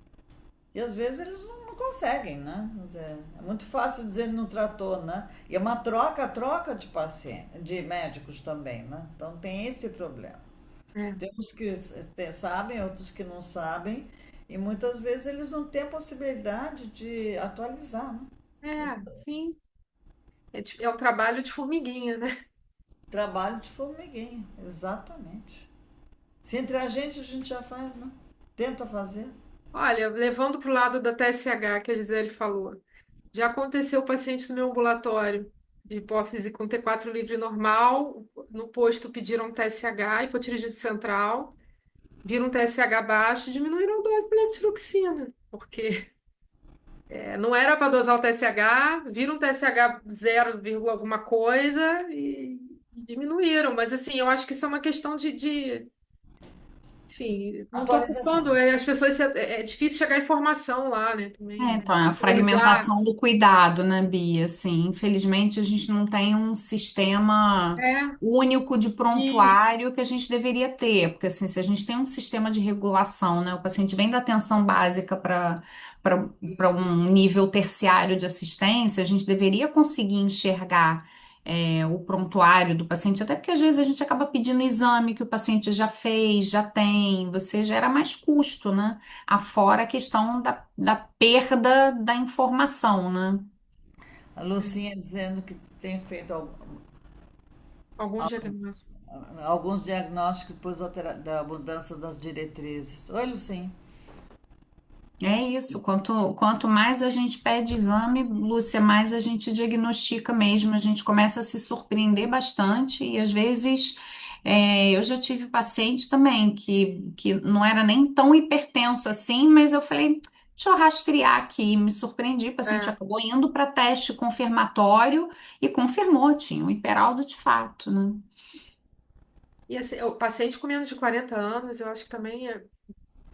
e às vezes eles não conseguem, né? Quer dizer, é muito fácil dizer que não tratou, né? E é uma troca de pacientes, de médicos também, né? Então tem esse problema. É, Tem uns que sabem, outros que não sabem, e muitas vezes eles não têm a possibilidade de atualizar, né? sim. É um trabalho de formiguinha, né? Trabalho de formiguinha, exatamente. Se entre a gente já faz, né? Tenta fazer. Olha, levando para o lado da TSH que a Gisele falou, já aconteceu o paciente no meu ambulatório de hipófise com T4 livre normal, no posto pediram TSH, hipotireoidite central, viram um TSH baixo, diminuíram a dose da levotiroxina, porque não era para dosar o TSH, viram um TSH 0, alguma coisa e diminuíram. Mas assim, eu acho que isso é uma questão enfim, não estou culpando, Atualização. as pessoas, é difícil chegar a informação lá, né, também, Então, é a atualizar. fragmentação do cuidado, né, Bia? Assim, infelizmente, a gente não tem um sistema É, único de isso. prontuário que a gente deveria ter, porque assim, se a gente tem um sistema de regulação, né, o paciente vem da atenção básica para um nível terciário de assistência, a gente deveria conseguir enxergar o prontuário do paciente, até porque às vezes a gente acaba pedindo exame que o paciente já fez, já tem, você gera mais custo, né? Afora a questão da perda da informação, né? A Lucinha dizendo que tem feito Alguns diagnósticos. alguns diagnósticos depois da mudança das diretrizes. Oi, Lucinha. É isso, quanto mais a gente pede exame, Lúcia, mais a gente diagnostica mesmo, a gente começa a se surpreender bastante e às vezes eu já tive paciente também que não era nem tão hipertenso assim, mas eu falei, deixa eu rastrear aqui, me surpreendi, o paciente É. acabou indo para teste confirmatório e confirmou, tinha um hiperaldo de fato, né? E assim, o paciente com menos de 40 anos, eu acho que também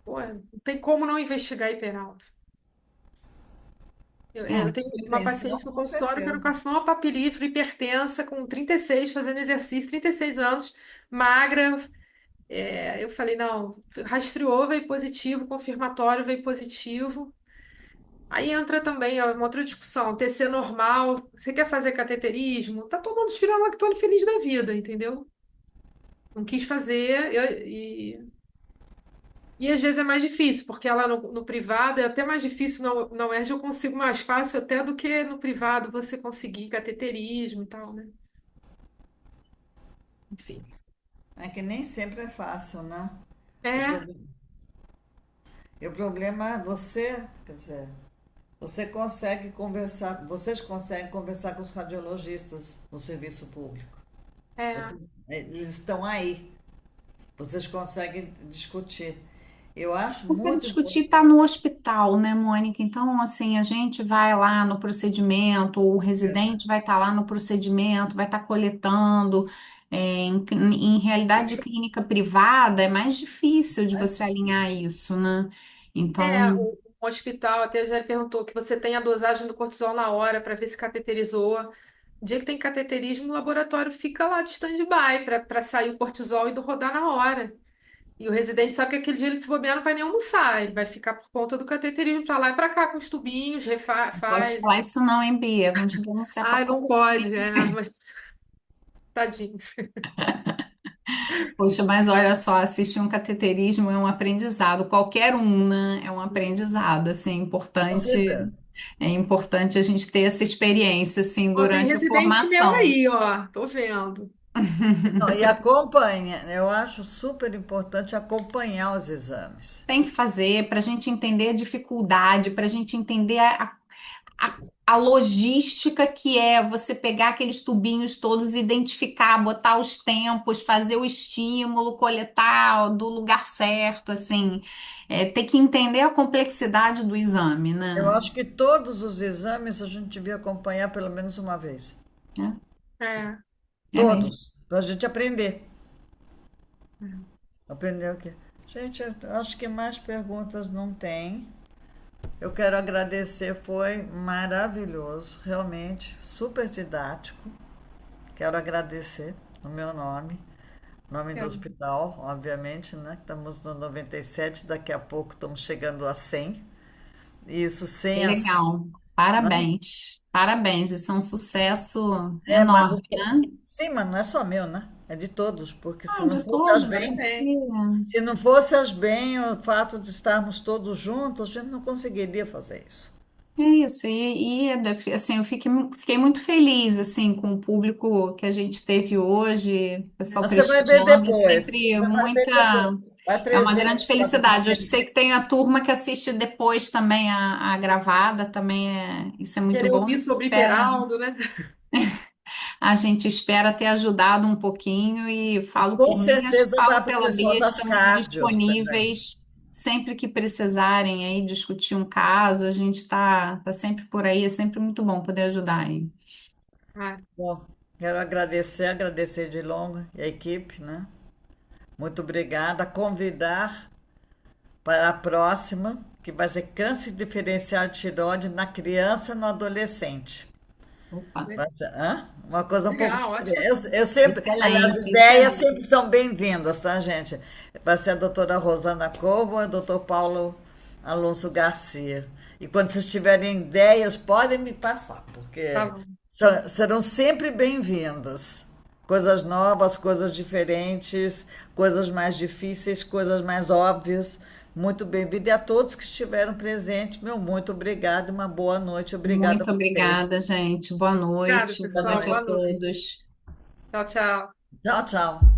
pô, não tem como não investigar hiperalto. Eu tenho uma Hipertensão, paciente no com consultório que era certeza. carcinoma papilífero, hipertensa, com 36, fazendo exercício, 36 anos, magra. Eu falei, não, rastreou, veio positivo, confirmatório, veio positivo. Aí entra também ó, uma outra discussão, TC normal, você quer fazer cateterismo? Tá tomando espironolactone feliz da vida, entendeu? Não quis fazer, e às vezes é mais difícil, porque ela no privado é até mais difícil, na UERJ eu consigo mais fácil até do que no privado você conseguir cateterismo e tal, né? Enfim. É que nem sempre é fácil, né? O É, problema, e o problema é você, quer dizer, vocês conseguem conversar com os radiologistas no serviço público. é. Você- eles estão aí, vocês conseguem discutir. Eu acho Consegue muito discutir importante. está no hospital, né, Mônica? Então, assim, a gente vai lá no procedimento, o residente vai estar lá no procedimento, vai estar coletando. Em realidade clínica privada, é mais difícil de você alinhar isso, né? Então, O hospital até já perguntou que você tem a dosagem do cortisol na hora para ver se cateterizou. O dia que tem cateterismo, o laboratório fica lá de stand-by para sair o cortisol e do rodar na hora. E o residente sabe que aquele dia ele se bobear não vai nem almoçar, ele vai ficar por conta do cateterismo para lá e para cá com os tubinhos, não pode faz. falar isso não, hein, Bia? Vão te denunciar para Ai, não pode, mas tadinho. Poxa, mas olha só, assistir um cateterismo é um aprendizado, qualquer um, né? É um aprendizado, assim, Com certeza. é importante a gente ter essa experiência, assim, Ó, tem durante a residente meu formação. aí, ó, tô vendo. Não, e acompanha, eu acho super importante acompanhar os exames. Tem que fazer para a gente entender a dificuldade, para a gente entender a logística que é você pegar aqueles tubinhos todos, identificar, botar os tempos, fazer o estímulo, coletar do lugar certo, assim, ter que entender a complexidade do exame, Eu né? acho que todos os exames a gente devia acompanhar pelo menos uma vez. É. É mesmo. Todos, para a gente aprender. É. Aprender o quê? Gente, eu acho que mais perguntas não tem. Eu quero agradecer, foi maravilhoso, realmente, super didático. Quero agradecer no meu nome, nome do É. hospital, obviamente, né? Estamos no 97, daqui a pouco estamos chegando a 100. Isso Que sem as. legal. Né? Parabéns. Parabéns. Isso é um sucesso É, mas enorme, né? sim, mas não é só meu, né? É de todos, porque se Ah, não de fosse as todos, bem, acho que Parabéns. se não fosse as bem, o fato de estarmos todos juntos, a gente não conseguiria fazer isso. é isso. Assim, fiquei muito feliz assim com o público que a gente teve hoje, o pessoal Você vai ver prestigiando, é depois. sempre Você vai ver muita, depois. Vai é uma trazer grande para felicidade. Eu você. sei que tem a turma que assiste depois também a gravada, também isso é muito Querer bom. ouvir sobre Espera, Iperaldo, né? a gente espera ter ajudado um pouquinho e falo Com por mim, acho que certeza vai falo para o pela pessoal Bia, das estamos cardios também. disponíveis sempre que precisarem aí discutir um caso, a gente tá sempre por aí, é sempre muito bom poder ajudar aí. Ah, Bom, quero agradecer de longo e a equipe, né? Muito obrigada. Convidar para a próxima, que vai ser câncer diferencial de tireoide na criança e no adolescente. Opa, Vai ser, hã? Uma coisa um pouco legal, diferente. ótimo. Eu sempre, aliás, excelente, ideias sempre excelente. são bem-vindas, tá, gente? Vai ser a doutora Rosana Cobo e o doutor Paulo Alonso Garcia. E quando vocês tiverem ideias, podem me passar, Tá porque bom. serão sempre bem-vindas. Coisas novas, coisas diferentes, coisas mais difíceis, coisas mais óbvias. Muito bem-vindo. E a todos que estiveram presentes, meu muito obrigado e uma boa noite. Obrigada a Muito vocês. obrigada, gente. Boa Obrigada, noite. Boa pessoal. noite a Boa noite. todos. Tchau, tchau. Tchau, tchau.